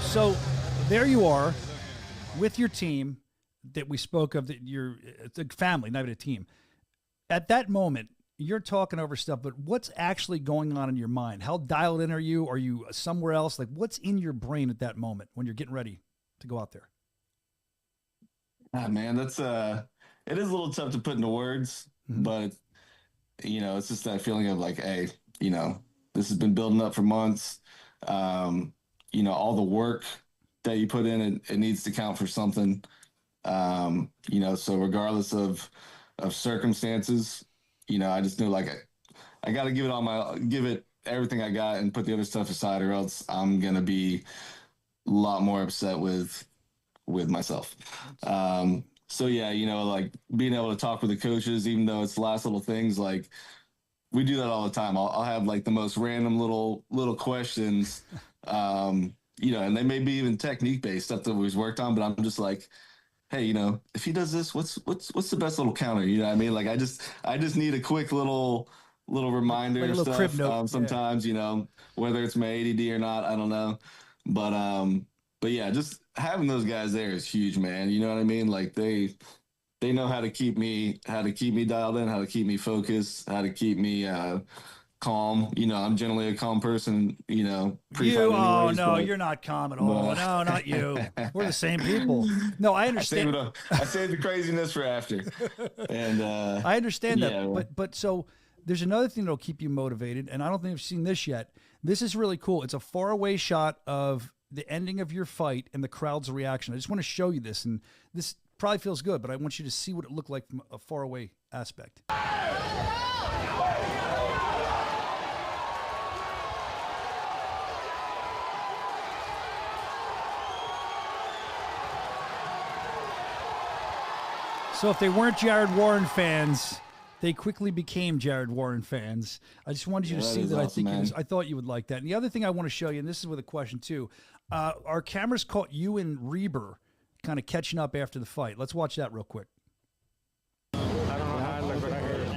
[SPEAKER 2] So there you are with your team that we spoke of, that it's a family, not even a team. At that moment, you're talking over stuff, but what's actually going on in your mind? How dialed in are you? Are you somewhere else? Like, what's in your brain at that moment when you're getting ready to go out there?
[SPEAKER 14] Man, that's it is a little tough to put into words, but it's just that feeling of like, hey, this has been building up for months. All the work that you put in, it needs to count for something. So regardless of circumstances, I just knew like I got to give it everything I got and put the other stuff aside, or else I'm going to be a lot more upset with myself. So yeah, like being able to talk with the coaches, even though it's the last little things, like we do that all the time. I'll have like the most random little questions, and they may be even technique based stuff that we've worked on, but I'm just like, hey, if he does this, what's the best little counter? You know what I mean? Like I just need a quick little reminder, like a little stuff. Crib note. Sometimes, whether it's my ADD or not, I don't know. But yeah, just having those guys there is huge, man. You know what I mean? Like they know how to keep me dialed in, how to keep me focused, how to keep me calm. I'm generally a calm person,
[SPEAKER 2] You're not calm at all. No, not you. We're the same people. No, I understand.
[SPEAKER 14] I saved the craziness for after. And
[SPEAKER 2] I understand that. But so there's another thing that'll keep you motivated, and I don't think I've seen this yet. This is really cool. It's a faraway shot of the ending of your fight and the crowd's reaction. I just want to show you this, and this probably feels good, but I want you to see what it looked like from a faraway aspect. So if they weren't Jared Warren fans, they quickly became Jared Warren fans. I just wanted you to see that.
[SPEAKER 14] Awesome,
[SPEAKER 2] I thought you would like that. And the other thing I want to show you, and this is with a question too, our cameras caught you and Reber kind of catching up after the fight. Let's watch that real quick.
[SPEAKER 15] I don't know how I look, but I heard it.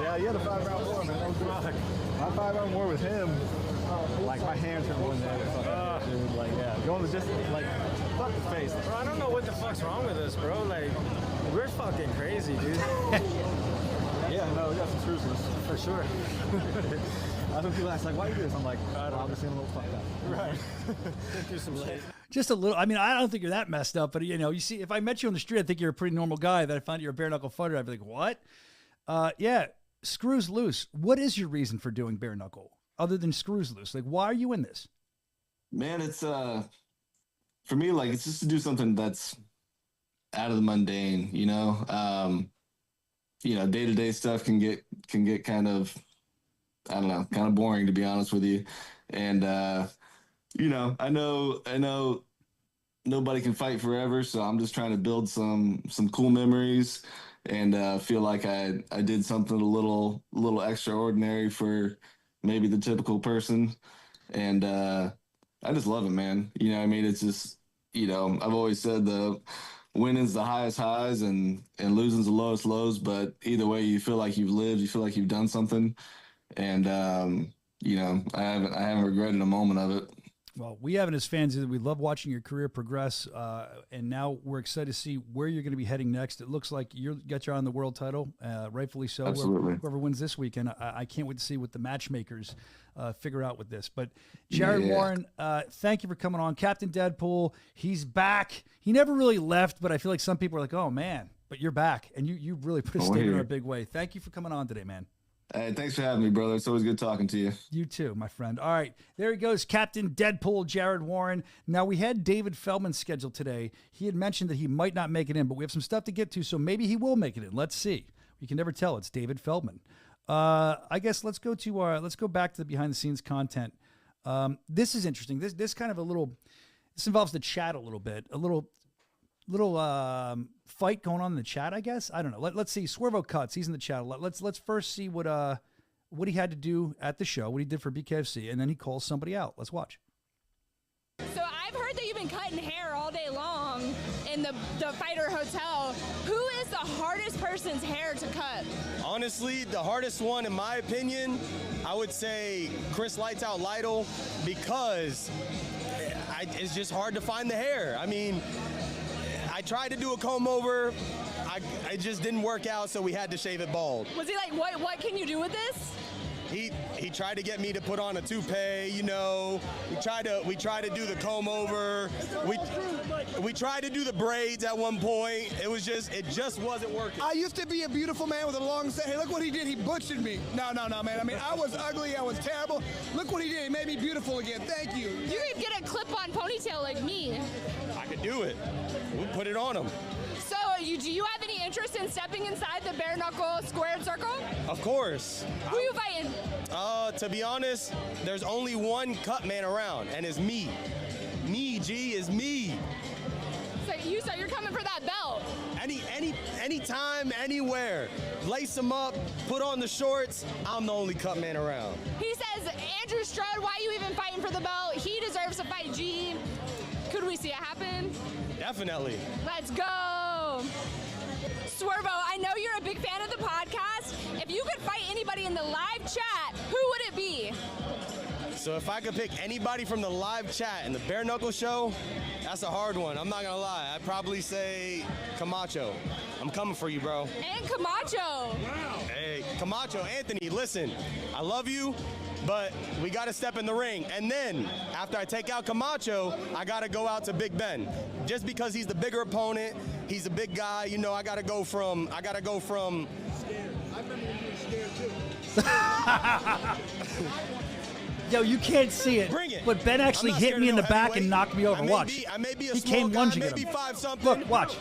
[SPEAKER 15] Yeah, you had a 5-round war, man. That was dramatic. My 5-round war with him, like my hands are going there. Dude, like, yeah, going to just like fuck the face. Bro, I don't know what the fuck's wrong with us, bro. Like, we're fucking crazy, dude. Yeah, no, we got some screws loose for sure. I think people ask like, "Why you do this?" I'm like, I'm just getting a little fucked up. Right. Do some late.
[SPEAKER 2] Just a little. I mean, I don't think you're that messed up, but you see, if I met you on the street, I think you're a pretty normal guy. That I find you're a bare knuckle fighter, I'd be like, what? Yeah, screws loose. What is your reason for doing bare knuckle other than screws loose? Like, why are you in this?
[SPEAKER 14] Man, it's for me, like, it's just to do something that's out of the mundane. Day-to-day stuff can get kind of, I don't know, kind of boring, to be honest with you. And I know nobody can fight forever, so I'm just trying to build some cool memories and feel like I did something a little extraordinary for maybe the typical person. And I just love it, man. It's just, I've always said the winning's the highest highs and losing's the lowest lows, but either way, you feel like you've lived, you feel like you've done something. And, I haven't regretted a moment of it.
[SPEAKER 2] Well, we haven't as fans. We love watching your career progress, and now we're excited to see where you're going to be heading next. It looks like you got your eye on the world title, rightfully so.
[SPEAKER 14] Absolutely.
[SPEAKER 2] Whoever wins this weekend, I can't wait to see what the matchmakers figure out with this. But Jared Warren, thank you for coming on. Captain Deadpool, he's back. He never really left, but I feel like some people are like, oh, man, but you're back, and you really put a statement in a big way. Thank you for coming on today, man.
[SPEAKER 14] Hey, thanks for having me, brother. It's always good talking to you.
[SPEAKER 2] You too, my friend. All right, there he goes, Captain Deadpool, Jared Warren. Now, we had David Feldman scheduled today. He had mentioned that he might not make it in, but we have some stuff to get to, so maybe he will make it in. Let's see. You can never tell. It's David Feldman. I guess let's go back to the behind-the-scenes content. This is interesting. This kind of this involves the chat a little bit. A little fight going on in the chat, I guess. I don't know. Let's see. Swervo Cuts, he's in the chat a lot. Let's first see what he had to do at the show, what he did for BKFC, and then he calls somebody out. Let's watch.
[SPEAKER 16] So I've heard that you've been cutting hair all day long in the Fighter Hotel. Who is the hardest person's hair to cut?
[SPEAKER 17] Honestly, the hardest one, in my opinion, I would say Chris Lights Out Lytle, because it's just hard to find the hair. I mean, I tried to do a comb over. It just didn't work out, so we had to shave it bald.
[SPEAKER 16] Was he like, what can you do with this?
[SPEAKER 17] He tried to get me to put on a toupee, We tried to do the comb over. We tried to do the braids at one point. It just wasn't working.
[SPEAKER 18] I used to be a beautiful man with a long set. Hey, look what he did. He butchered me. No, man. I mean, I was ugly. I was terrible. Look what he did. He made me beautiful again. Thank you.
[SPEAKER 16] You could get a clip-on ponytail like me.
[SPEAKER 17] I could do it. We'll put it on him.
[SPEAKER 16] So, do you have any interest in stepping inside the bare knuckle squared circle?
[SPEAKER 17] Of course.
[SPEAKER 16] Who are you fighting?
[SPEAKER 17] To be honest, there's only one cut man around, and it's me. Me, G, is me.
[SPEAKER 16] So you're coming for that belt?
[SPEAKER 17] Anytime, anywhere. Lace them up, put on the shorts. I'm the only cut man around.
[SPEAKER 16] He says, Andrew Strud, why are you even fighting for the belt? He deserves to fight G. Could we see it happen?
[SPEAKER 17] Definitely.
[SPEAKER 16] Let's go. Swervo, I know you're a big fan of the podcast. If you could fight anybody in the live chat, who would it be?
[SPEAKER 17] So if I could pick anybody from the live chat in the Bare Knuckle show, that's a hard one. I'm not going to lie. I'd probably say Camacho. I'm coming for you, bro.
[SPEAKER 16] And Camacho.
[SPEAKER 17] Wow. Hey, Camacho, Anthony, listen, I love you, but we got to step in the ring. And then after I take out Camacho, I got to go out to Big Ben. Just because he's the bigger opponent, he's a big guy, I got to go from. Scared. I remember you were scared too.
[SPEAKER 2] Yo, you can't see it.
[SPEAKER 17] Bring it.
[SPEAKER 2] But Ben actually hit me in the back and knocked me over. Watch.
[SPEAKER 17] I may be a
[SPEAKER 2] he
[SPEAKER 17] small
[SPEAKER 2] came
[SPEAKER 17] guy,
[SPEAKER 2] lunging at
[SPEAKER 17] maybe
[SPEAKER 2] him.
[SPEAKER 17] 5-something.
[SPEAKER 2] Look, watch.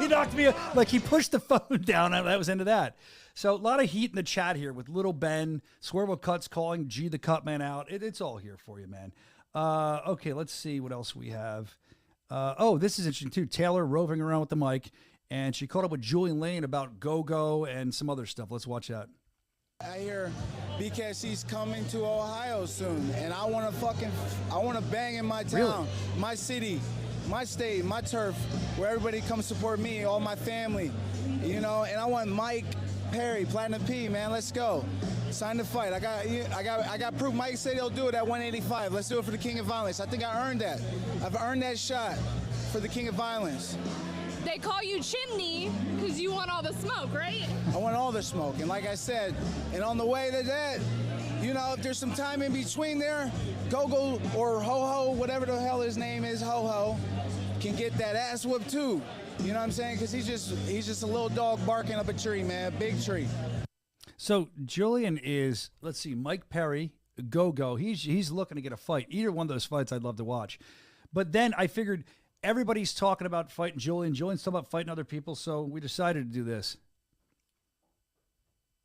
[SPEAKER 2] He knocked me like he pushed the phone down. That was into that. So a lot of heat in the chat here with Little Ben, Swervo Cuts calling G the cut man out. It's all here for you, man. Okay, let's see what else we have. This is interesting too. Taylor roving around with the mic. and she caught up with Julian Lane about Go-Go and some other stuff. Let's watch that.
[SPEAKER 18] I hear BKFC's coming to Ohio soon, and I want to bang in my town, my city, my state, my turf, where everybody comes support me, all my family, and I want Mike Perry, Platinum P, man, let's go. Sign the fight. I got proof. Mike said he'll do it at 185. Let's do it for the King of Violence. I think I earned that. I've earned that shot for the King of Violence.
[SPEAKER 16] They call you Chimney because you want all the smoke, right?
[SPEAKER 18] I want all the smoke. And like I said, and on the way to that, if there's some time in between there, Go-Go or Ho-Ho, whatever the hell his name is, Ho-Ho, can get that ass whooped too. You know what I'm saying? Because he's just a little dog barking up a tree, man, a big tree.
[SPEAKER 2] So Julian is, let's see, Mike Perry, Go-Go. He's looking to get a fight. Either one of those fights I'd love to watch. But then I figured everybody's talking about fighting Julian. Julian's talking about fighting other people, so we decided to do this.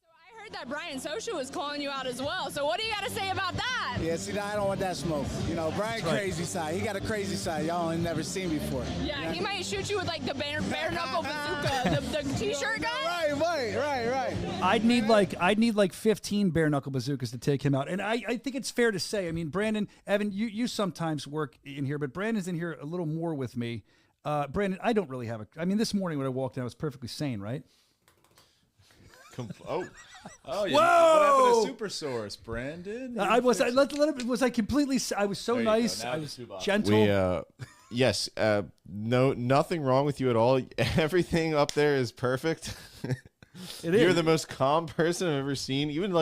[SPEAKER 16] I heard that Brian Soscia was calling you out as well. So what do you got to say about that?
[SPEAKER 18] Yeah, see, I don't want that smoke. Brian crazy side. He got a crazy side y'all ain't never seen before.
[SPEAKER 16] Yeah, he might shoot you with like the bare knuckle bazooka, the t-shirt guy.
[SPEAKER 18] Right.
[SPEAKER 2] I'd need like 15 bare knuckle bazookas to take him out. And I think it's fair to say, I mean, Brandon, Evan, you sometimes work in here, but Brandon's in here a little more with me. Brandon, I don't really have this morning when I walked in, I was perfectly sane, right?
[SPEAKER 3] Oh, yeah.
[SPEAKER 2] Whoa!
[SPEAKER 3] What happened to Super Source, Brandon?
[SPEAKER 2] I was so nice. I was gentle.
[SPEAKER 13] Yes. No, nothing wrong with you at all. Everything up there is perfect. You're the most calm person I've ever seen. Even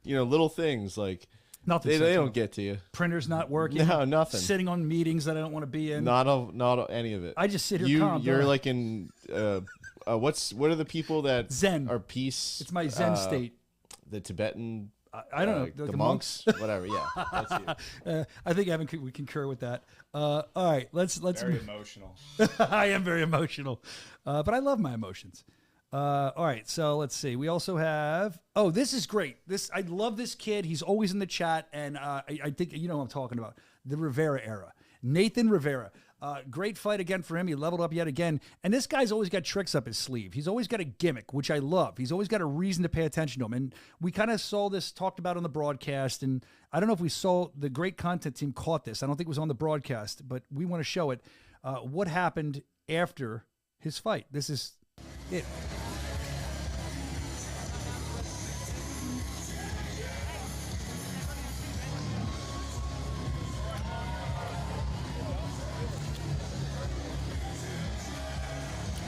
[SPEAKER 13] little things like
[SPEAKER 2] nothing.
[SPEAKER 13] They don't get to you.
[SPEAKER 2] Printer's not working.
[SPEAKER 13] No, nothing.
[SPEAKER 2] Sitting on meetings that I don't want to be in.
[SPEAKER 13] Not any of it.
[SPEAKER 2] I just sit here calm.
[SPEAKER 13] You're like in. What are the people that
[SPEAKER 2] Zen
[SPEAKER 13] are peace?
[SPEAKER 2] It's my Zen state.
[SPEAKER 13] The Tibetan.
[SPEAKER 2] I don't know
[SPEAKER 13] the monks. Whatever. Yeah, that's you.
[SPEAKER 2] I think Evan we concur with that. All right, let's.
[SPEAKER 3] Very emotional.
[SPEAKER 2] I am very emotional, but I love my emotions. All right, so let's see. We also have. Oh, this is great. I love this kid. He's always in the chat, and I think you know what I'm talking about. The Rivera era. Nathan Rivera. Great fight again for him. He leveled up yet again. And this guy's always got tricks up his sleeve. He's always got a gimmick, which I love. He's always got a reason to pay attention to him. And we kind of saw this talked about on the broadcast. And I don't know if we saw the great content team caught this. I don't think it was on the broadcast, but we want to show it. What happened after his fight. This is it.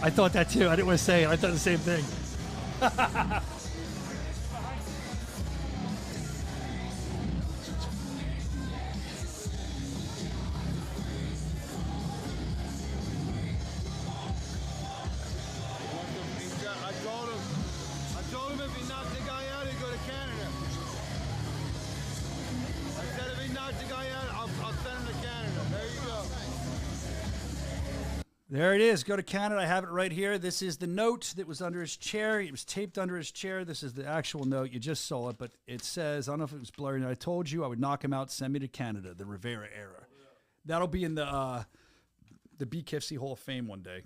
[SPEAKER 2] I thought that too. I didn't want to say it. I thought the same thing.
[SPEAKER 19] I told him if he knocked the guy out, he'd go to Canada. I said if he knocked the guy out, I'll send him to Canada. There you go.
[SPEAKER 2] There it is. Go to Canada. I have it right here. This is the note that was under his chair. It was taped under his chair. This is the actual note. You just saw it, but it says, I don't know if it was blurry. I told you I would knock him out, send me to Canada, the Rivera era. That'll be in the BKFC Hall of Fame one day.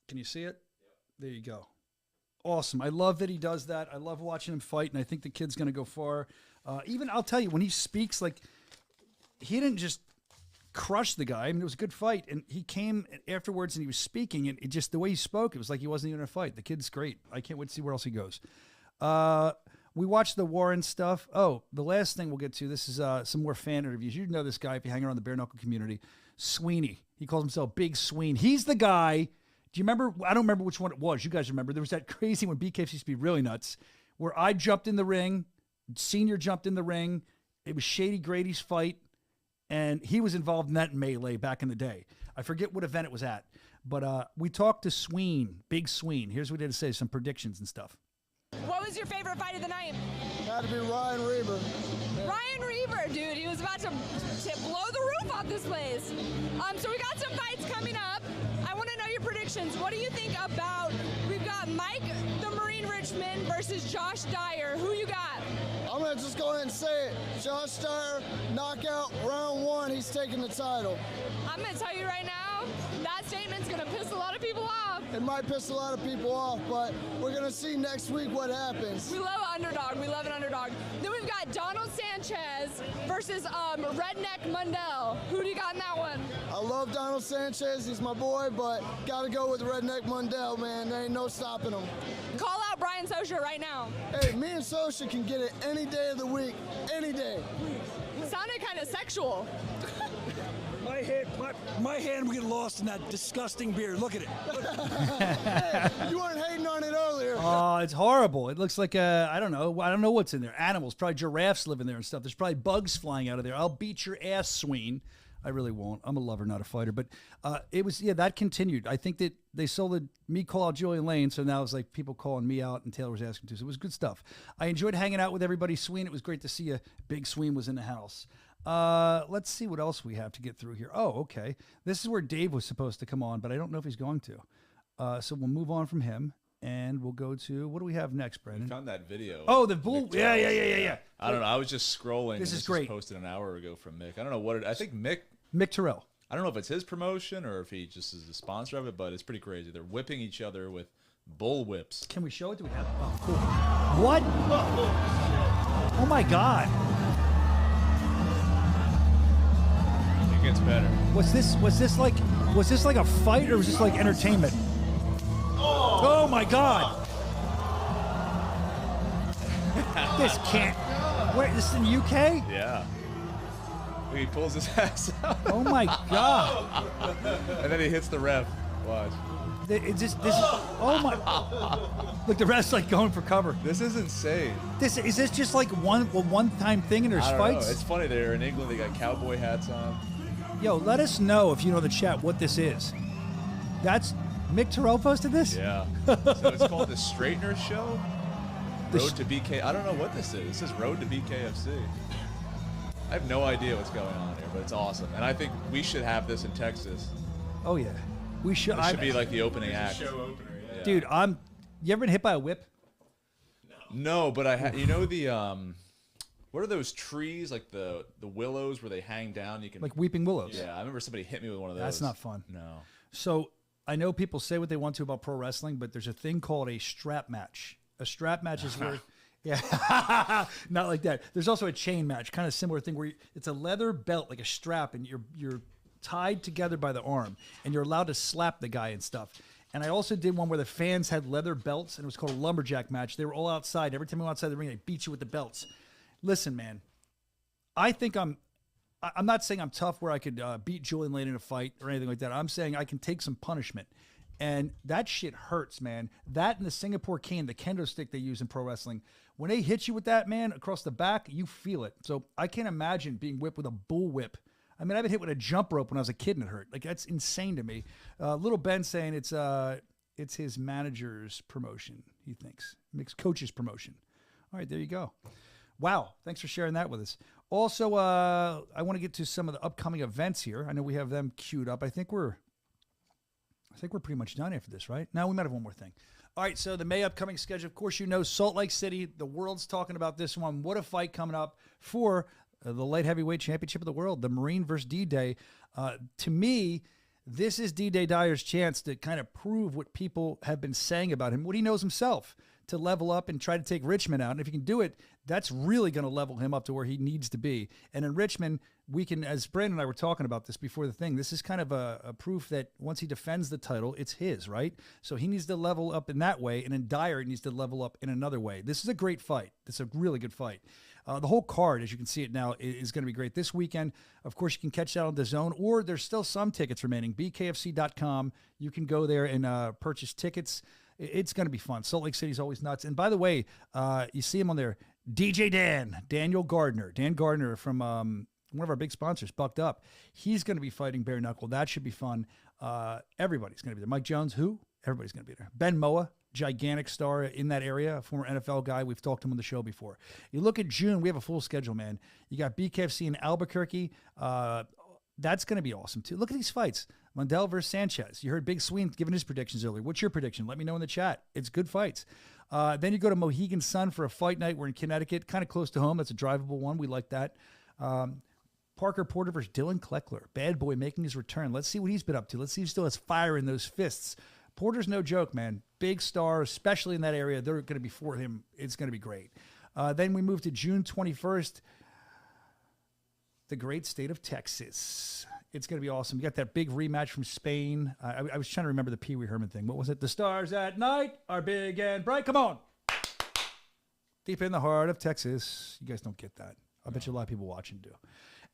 [SPEAKER 2] Can you see it? There you go. Awesome. I love that he does that. I love watching him fight, and I think the kid's going to go far. Even, I'll tell you, when he speaks, like, he didn't just crush the guy. I mean, it was a good fight, and he came afterwards and he was speaking, and it just the way he spoke, it was like he wasn't even in a fight. The kid's great. I can't wait to see where else he goes. We watched the Warren stuff. Oh, the last thing we'll get to, this is some more fan interviews. You know this guy if you hang around the bare knuckle community. Sweeney. He calls himself Big Sween. He's the guy. Do you remember? I don't remember which one it was. You guys remember. There was that crazy when BKFC used to be really nuts, where I jumped in the ring, Senior jumped in the ring. It was Shady Grady's fight, and he was involved in that melee back in the day. I forget what event it was at, but we talked to Sween, Big Sween. Here's what he had to say, some predictions and stuff.
[SPEAKER 16] What was your favorite fight of the night?
[SPEAKER 19] Had to be Ryan Reber.
[SPEAKER 16] Ryan Reber, dude. He was about to blow the roof off this place. So we got some fights coming up. I want to know your predictions. What do you think about, we've got Mike the Marine Richmond versus Josh Dyer. Who you got?
[SPEAKER 19] I'm going going to just go ahead and say it. Josh Dyer, knockout, round 1. He's taking the title.
[SPEAKER 16] I'm going to tell you right now, that statement's going to piss a lot of people off.
[SPEAKER 19] It might piss a lot of people off, but we're going to see next week what happens.
[SPEAKER 16] We love underdog. We love an underdog. Then we've got Donald Sanchez versus Redneck Mundell. Who do you got in that one?
[SPEAKER 19] I love Donald Sanchez. He's my boy, but got to go with Redneck Mundell, man. There ain't no stopping him.
[SPEAKER 16] Call out Brian Soscia right now.
[SPEAKER 19] Hey, me and Soscia can get it any day of the week, any day.
[SPEAKER 16] Sounded kind of sexual.
[SPEAKER 5] My hand will get lost in that disgusting beer. Look at it.
[SPEAKER 19] Hey, you weren't hating on it earlier.
[SPEAKER 2] Oh, it's horrible. It looks like I don't know what's in there. Animals, probably giraffes live in there and stuff. There's probably bugs flying out of there. I'll beat your ass, Sween. I really won't. I'm a lover, not a fighter. But that continued. I think that they sold me call out Julian Lane, so now it's like people calling me out and Taylor was asking to. So it was good stuff. I enjoyed hanging out with everybody. Sween, it was great to see you. Big Sween was in the house. Let's see what else we have to get through here. Oh, okay. This is where Dave was supposed to come on, but I don't know if he's going to. So we'll move on from him. And we'll go to, what do we have next, Brandon?
[SPEAKER 3] We found that video.
[SPEAKER 2] Oh, the bull. Yeah.
[SPEAKER 3] I don't know. I was just scrolling.
[SPEAKER 2] This is
[SPEAKER 3] was
[SPEAKER 2] great.
[SPEAKER 3] Posted an hour ago from Mick. I don't know what it, I think Mick
[SPEAKER 2] Terrell.
[SPEAKER 3] I don't know if it's his promotion or if he just is a sponsor of it, but it's pretty crazy. They're whipping each other with bull whips.
[SPEAKER 2] Can we show it? Do we have it? Oh, cool. What? Oh, my God.
[SPEAKER 3] It gets better.
[SPEAKER 2] Was this like a fight or was this like entertainment? Oh my God! This can't. Wait, this is in UK?
[SPEAKER 3] Yeah. He pulls his ass out.
[SPEAKER 2] Oh my God!
[SPEAKER 3] And then he hits the ref. Watch.
[SPEAKER 2] This is. Oh my! Look, the ref's like going for cover.
[SPEAKER 3] This is insane.
[SPEAKER 2] Is this just like one-time thing and there's
[SPEAKER 3] I don't
[SPEAKER 2] fights?
[SPEAKER 3] know. It's funny. They're in England. They got cowboy hats on.
[SPEAKER 2] Yo, let us know if you know in the chat what this is. That's. Mick Terrell posted this?
[SPEAKER 3] Yeah. So it's called the Straightener Show? Road to BK. I don't know what this is. This is Road to BKFC. I have no idea what's going on here, but it's awesome. And I think we should have this in Texas.
[SPEAKER 2] Oh, yeah. We should.
[SPEAKER 3] This should be like the opening act.
[SPEAKER 4] Show opener, yeah.
[SPEAKER 2] Dude, you ever been hit by a whip?
[SPEAKER 3] No, but you know the what are those trees like the willows where they hang down? You can
[SPEAKER 2] Like weeping willows.
[SPEAKER 3] Yeah, I remember somebody hit me with one of those.
[SPEAKER 2] That's not fun.
[SPEAKER 3] No.
[SPEAKER 2] So I know people say what they want to about pro wrestling, but there's a thing called a strap match. A strap match is where, yeah, not like that. There's also a chain match, kind of similar thing where it's a leather belt, like a strap, and you're tied together by the arm, and you're allowed to slap the guy and stuff. And I also did one where the fans had leather belts, and it was called a lumberjack match. They were all outside. Every time we went outside the ring, they beat you with the belts. Listen, man, I think I'm not saying I'm tough where I could beat Julian Lane in a fight or anything like that. I'm saying I can take some punishment. And that shit hurts, man. That and the Singapore cane, the kendo stick they use in pro wrestling, when they hit you with that, man, across the back, you feel it. So I can't imagine being whipped with a bull whip. I mean, I've been hit with a jump rope when I was a kid and it hurt. Like, that's insane to me. Little Ben saying it's his manager's promotion, he thinks. Mick's coach's promotion. All right, there you go. Wow, thanks for sharing that with us. Also, I want to get to some of the upcoming events here. I know we have them queued up. I think we're pretty much done after this, right? Now we might have one more thing. All right, so the May upcoming schedule. Of course, you know Salt Lake City. The world's talking about this one. What a fight coming up for the light heavyweight championship of the world, the Marine versus D-Day. To me, this is D-Day Dyer's chance to kind of prove what people have been saying about him, what he knows himself, to level up and try to take Richmond out. And if he can do it, that's really going to level him up to where he needs to be. And in Richmond, we can, as Brandon and I were talking about this before the thing, this is kind of a proof that once he defends the title, it's his, right? So he needs to level up in that way, and then Dyer needs to level up in another way. This is a great fight. This is a really good fight. The whole card, as you can see it now, is going to be great. This weekend, of course, you can catch that on DAZN, or there's still some tickets remaining. BKFC.com. You can go there and purchase tickets. It's going to be fun. Salt Lake City's always nuts. And by the way, you see him on there, DJ Daniel Gardner. Dan Gardner from one of our big sponsors, Bucked Up. He's going to be fighting Bare Knuckle. That should be fun. Everybody's going to be there. Mike Jones, who? Everybody's going to be there. Ben Moa, gigantic star in that area, a former NFL guy. We've talked to him on the show before. You look at June, we have a full schedule, man. You got BKFC in Albuquerque. That's going to be awesome, too. Look at these fights. Mundell versus Sanchez. You heard Big Sween giving his predictions earlier. What's your prediction? Let me know in the chat. It's good fights. Then you go to Mohegan Sun for a fight night. We're in Connecticut, kind of close to home. That's a drivable one. We like that. Parker Porter versus Dylan Kleckler. Bad boy making his return. Let's see what he's been up to. Let's see if he still has fire in those fists. Porter's no joke, man. Big star, especially in that area. They're going to be for him. It's going to be great. Then we move to June 21st, the great state of Texas. It's going to be awesome. You got that big rematch from Spain. I was trying to remember the Pee Wee Herman thing. What was it? The stars at night are big and bright. Come on. Deep in the heart of Texas. You guys don't get that. I bet you a lot of people watching do.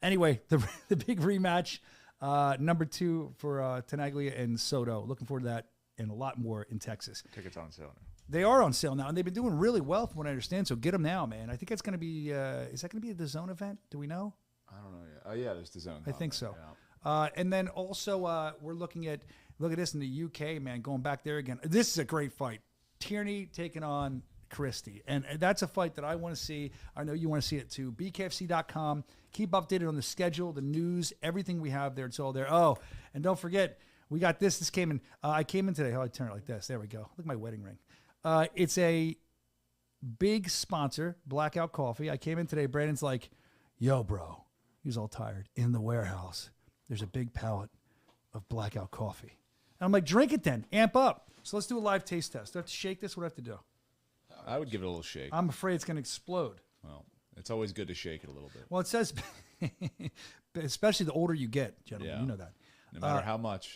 [SPEAKER 2] Anyway, the big rematch, number 2 for Tenaglia and Soto. Looking forward to that and a lot more in Texas.
[SPEAKER 3] Tickets on sale now.
[SPEAKER 2] They are on sale now, and they've been doing really well from what I understand, so get them now, man. I think it's going to be, is that going to be the Zone event? Do we know?
[SPEAKER 3] I don't know yet. Oh, yeah, there's the Zone.
[SPEAKER 2] I think so.
[SPEAKER 3] Yeah.
[SPEAKER 2] And then also we're looking at, look at this in the UK, man, going back there again. This is a great fight. Tierney taking on Christie. And that's a fight that I want to see. I know you want to see it too. BKFC.com. Keep updated on the schedule, the news, everything we have there. It's all there. Oh, and don't forget, we got this. This came in. I came in today. Oh, I turn it like this. There we go. Look at my wedding ring. It's a big sponsor, Blackout Coffee. I came in today. Brandon's like, yo, bro. He was all tired. In the warehouse, there's a big pallet of Blackout Coffee. And I'm like, drink it then. Amp up. So let's do a live taste test. Do I have to shake this? What do I have to do?
[SPEAKER 3] I would give it a little shake.
[SPEAKER 2] I'm afraid it's going to explode.
[SPEAKER 3] Well, it's always good to shake it a little bit.
[SPEAKER 2] Well, it says, especially the older you get, gentlemen.
[SPEAKER 3] Yeah.
[SPEAKER 2] You know that.
[SPEAKER 3] No matter how much.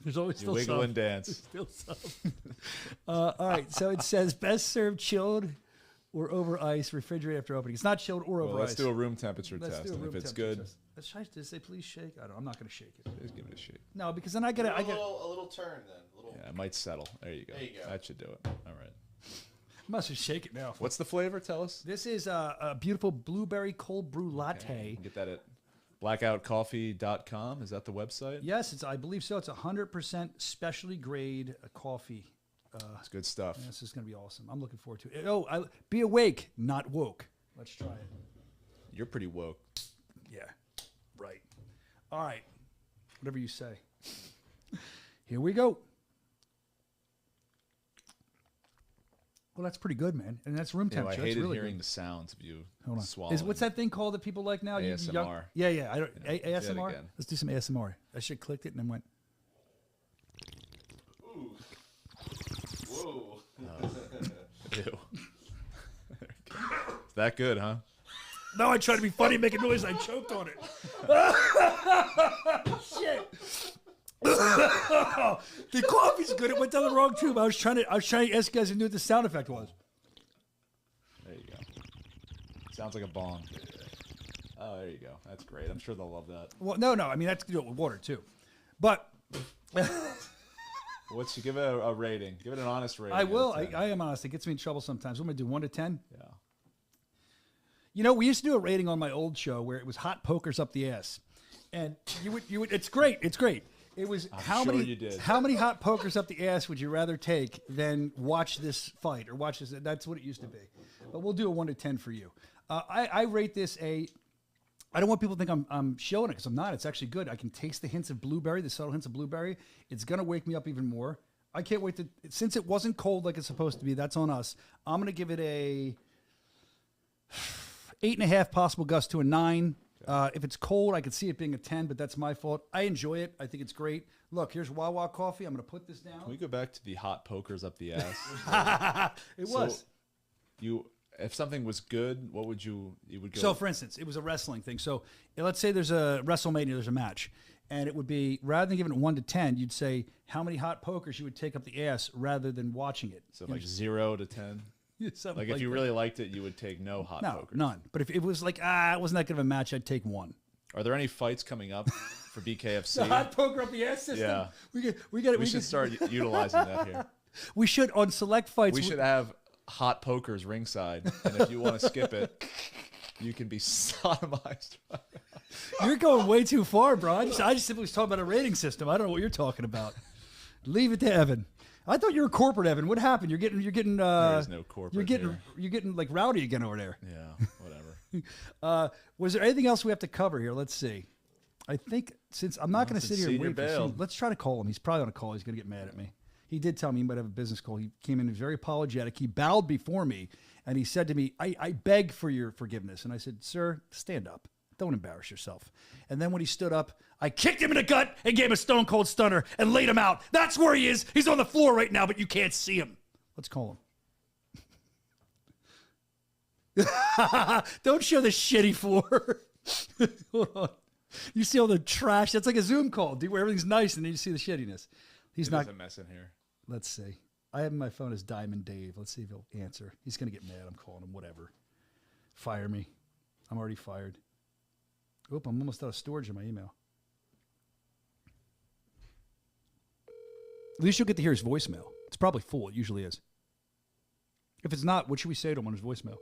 [SPEAKER 2] There's always
[SPEAKER 3] you
[SPEAKER 2] still
[SPEAKER 3] wiggle
[SPEAKER 2] some.
[SPEAKER 3] and dance.
[SPEAKER 2] There's still some. All right. So it says best served chilled or over ice, refrigerate after opening. It's not chilled or over
[SPEAKER 3] let's
[SPEAKER 2] ice.
[SPEAKER 3] do a room temperature
[SPEAKER 2] Let's
[SPEAKER 3] test.
[SPEAKER 2] do a
[SPEAKER 3] And
[SPEAKER 2] room
[SPEAKER 3] if it's
[SPEAKER 2] temperature
[SPEAKER 3] good.
[SPEAKER 2] test. Did I say please shake? I'm not going to shake it.
[SPEAKER 3] Just give it a shake.
[SPEAKER 2] No, because then I get
[SPEAKER 4] a little turn then.
[SPEAKER 3] Yeah, it might settle. There you go.
[SPEAKER 4] There you go.
[SPEAKER 3] That should do it. All right.
[SPEAKER 2] Must just shake it now.
[SPEAKER 3] What's the flavor? Tell us.
[SPEAKER 2] This is a beautiful blueberry cold brew latte.
[SPEAKER 3] Okay. You can get that at blackoutcoffee.com. Is that the website?
[SPEAKER 2] Yes, I believe so. It's 100% specialty grade coffee.
[SPEAKER 3] It's good stuff.
[SPEAKER 2] This is going to be awesome. I'm looking forward to it. Oh, be awake, not woke. Let's try it.
[SPEAKER 3] You're pretty woke.
[SPEAKER 2] Yeah, right. All right. Whatever you say. Here we go. Well, that's pretty good, man. And that's room temperature.
[SPEAKER 3] I hated
[SPEAKER 2] really
[SPEAKER 3] hearing
[SPEAKER 2] good.
[SPEAKER 3] the sounds of you
[SPEAKER 2] Hold on.
[SPEAKER 3] swallowing.
[SPEAKER 2] What's that thing called that people like now?
[SPEAKER 3] ASMR.
[SPEAKER 2] Yeah. I don't,
[SPEAKER 3] Say it
[SPEAKER 2] ASMR?
[SPEAKER 3] again.
[SPEAKER 2] Let's do some ASMR. I should have clicked it and then went.
[SPEAKER 4] Ooh. Whoa.
[SPEAKER 3] Ew. Is that good, huh?
[SPEAKER 2] No, I tried to be funny, making noise. I choked on it. Shit. The coffee's good. It went down the wrong tube. I was trying to ask you guys to know what the sound effect was.
[SPEAKER 3] There you go. Sounds like a bong. Oh, there you go. That's great. I'm sure they'll love that.
[SPEAKER 2] Well, no. I mean, that's good with water too. But
[SPEAKER 3] What's you give it a rating? Give it an honest rating.
[SPEAKER 2] I will. I am honest. It gets me in trouble sometimes. What am I do? 1 to 10?
[SPEAKER 3] Yeah.
[SPEAKER 2] You know, we used to do a rating on my old show where it was hot pokers up the ass, and you would. It's great. It's great. It was how many hot pokers up the ass would you rather take than watch this fight or watch this? That's what it used to be. But we'll do a 1 to 10 for you. I rate this a. I don't want people to think I'm showing it because I'm not. It's actually good. I can taste the hints of blueberry, the subtle hints of blueberry. It's gonna wake me up even more. I can't wait to. Since it wasn't cold like it's supposed to be, that's on us. I'm gonna give it a 8.5 possible gust to a 9. If it's cold, I could see it being a 10, but that's my fault. I enjoy it. I think it's great. Look, here's Wawa coffee. I'm going to put this down.
[SPEAKER 3] Can we go back to the hot pokers up the ass?
[SPEAKER 2] It was.
[SPEAKER 3] If something was good, what would you would go?
[SPEAKER 2] So, for instance, it was a wrestling thing. So, let's say there's a WrestleMania, there's a match, and it would be, rather than giving it 1 to 10, you'd say how many hot pokers you would take up the ass rather than watching it.
[SPEAKER 3] So, like 0 to 10? Like if you really liked it, you would take no hot pokers.
[SPEAKER 2] None. But if it was like, it wasn't that good of a match, I'd take 1.
[SPEAKER 3] Are there any fights coming up for BKFC?
[SPEAKER 2] The hot poker up the ass system?
[SPEAKER 3] Yeah.
[SPEAKER 2] We
[SPEAKER 3] should start utilizing that here.
[SPEAKER 2] We should, on select fights.
[SPEAKER 3] We should have hot pokers ringside. And if you want to skip it, you can be sodomized.
[SPEAKER 2] You're going way too far, bro. I just simply was talking about a rating system. I don't know what you're talking about. Leave it to Evan. I thought you were corporate, Evan. What happened? You're getting.
[SPEAKER 3] There's no corporate.
[SPEAKER 2] You're getting like rowdy again over there.
[SPEAKER 3] Yeah, whatever.
[SPEAKER 2] Was there anything else we have to cover here? Let's see. I think since I'm not going to sit here and wait for Steve, let's try to call him. He's probably on a call. He's going to get mad at me. He did tell me he might have a business call. He came in very apologetic. He bowed before me, and he said to me, I beg for your forgiveness. And I said, sir, stand up. Don't embarrass yourself. And then when he stood up, I kicked him in the gut and gave him a stone cold stunner and laid him out. That's where he is. He's on the floor right now, but you can't see him. Let's call him. Don't show the shitty floor. Hold on. You see all the trash. That's like a Zoom call, dude, where everything's nice and then you see the shittiness. He's not.
[SPEAKER 3] There's a mess in here.
[SPEAKER 2] Let's see. I have my phone as Diamond Dave. Let's see if he'll answer. He's going to get mad. I'm calling him. Whatever. Fire me. I'm already fired. Oop, I'm almost out of storage in my email. At least you'll get to hear his voicemail. It's probably full. It usually is. If it's not, what should we say to him on his voicemail?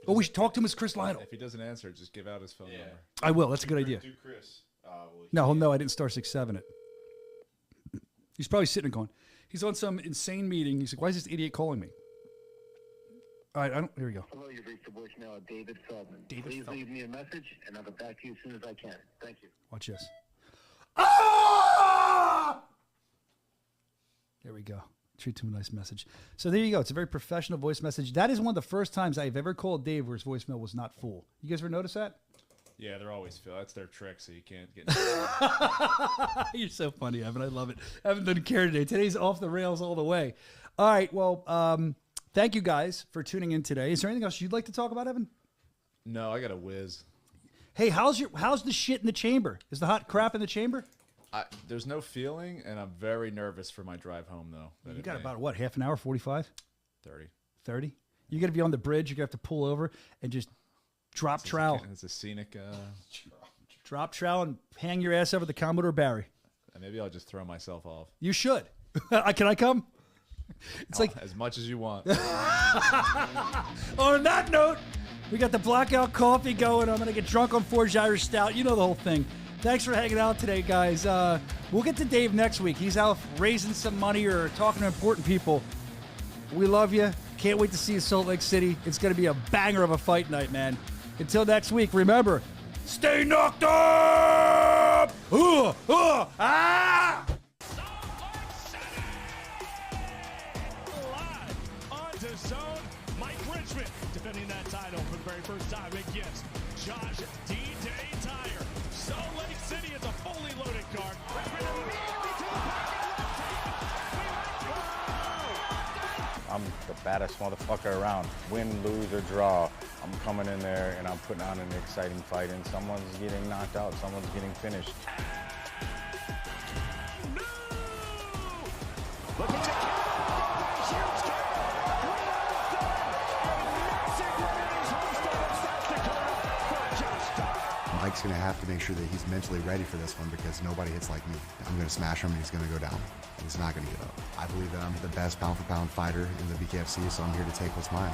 [SPEAKER 2] Oh, we should talk to him as Chris Lionel.
[SPEAKER 3] If he doesn't answer, just give out his phone number.
[SPEAKER 2] I will. That's a good idea.
[SPEAKER 3] Do Chris.
[SPEAKER 2] No, he'll know I didn't star 6-7 it. He's probably sitting and going, he's on some insane meeting. He's like, why is this idiot calling me? All right, here we go.
[SPEAKER 20] Hello, you've reached the voicemail of David Feldman.
[SPEAKER 2] David
[SPEAKER 20] Please
[SPEAKER 2] Feldman.
[SPEAKER 20] leave me a message, and I'll get back to you as soon as I can. Thank you.
[SPEAKER 2] Watch this. Ah! There we go. Treat him a nice message. So there you go. It's a very professional voice message. That is one of the first times I've ever called Dave where his voicemail was not full. You guys ever notice that?
[SPEAKER 3] Yeah, they're always full. That's their trick, so you can't get.
[SPEAKER 2] You're so funny, Evan. I love it. Evan doesn't care today. Today's off the rails all the way. All right. Well, thank you guys for tuning in today. Is there anything else you'd like to talk about, Evan?
[SPEAKER 3] No, I got a whiz.
[SPEAKER 2] Hey, how's the shit in the chamber? Is the hot crap in the chamber?
[SPEAKER 3] There's no feeling, and I'm very nervous for my drive home, though.
[SPEAKER 2] You got about, what, half an hour, 45?
[SPEAKER 3] 30.
[SPEAKER 2] 30? You're going to be on the bridge. You're going to have to pull over and just drop trowel.
[SPEAKER 3] It's a scenic...
[SPEAKER 2] Drop trowel and hang your ass over the Commodore Barry.
[SPEAKER 3] Maybe I'll just throw myself off.
[SPEAKER 2] You should. Can I come? It's like
[SPEAKER 3] as much as you want.
[SPEAKER 2] On that note, we got the Blackout Coffee going. I'm going to get drunk on Forged Irish Stout. You know the whole thing. Thanks for hanging out today, guys. We'll get to Dave next week. He's out raising some money or talking to important people. We love you. Can't wait to see you in Salt Lake City. It's going to be a banger of a fight night, man. Until next week, remember, stay knocked up! Ah!
[SPEAKER 1] On to zone, Mike Richmond defending that title for the very first time against Josh D-Day Tire. Salt Lake City is a fully loaded card.
[SPEAKER 21] I'm the baddest motherfucker around. Win, lose, or draw, I'm coming in there and I'm putting on an exciting fight, and someone's getting knocked out, someone's getting finished.
[SPEAKER 1] Look at
[SPEAKER 22] Mike's going to have to make sure that he's mentally ready for this one because nobody hits like me. I'm going to smash him and he's going to go down. He's not going to give up. I believe that I'm the best pound-for-pound fighter in the BKFC, so I'm here to take what's mine.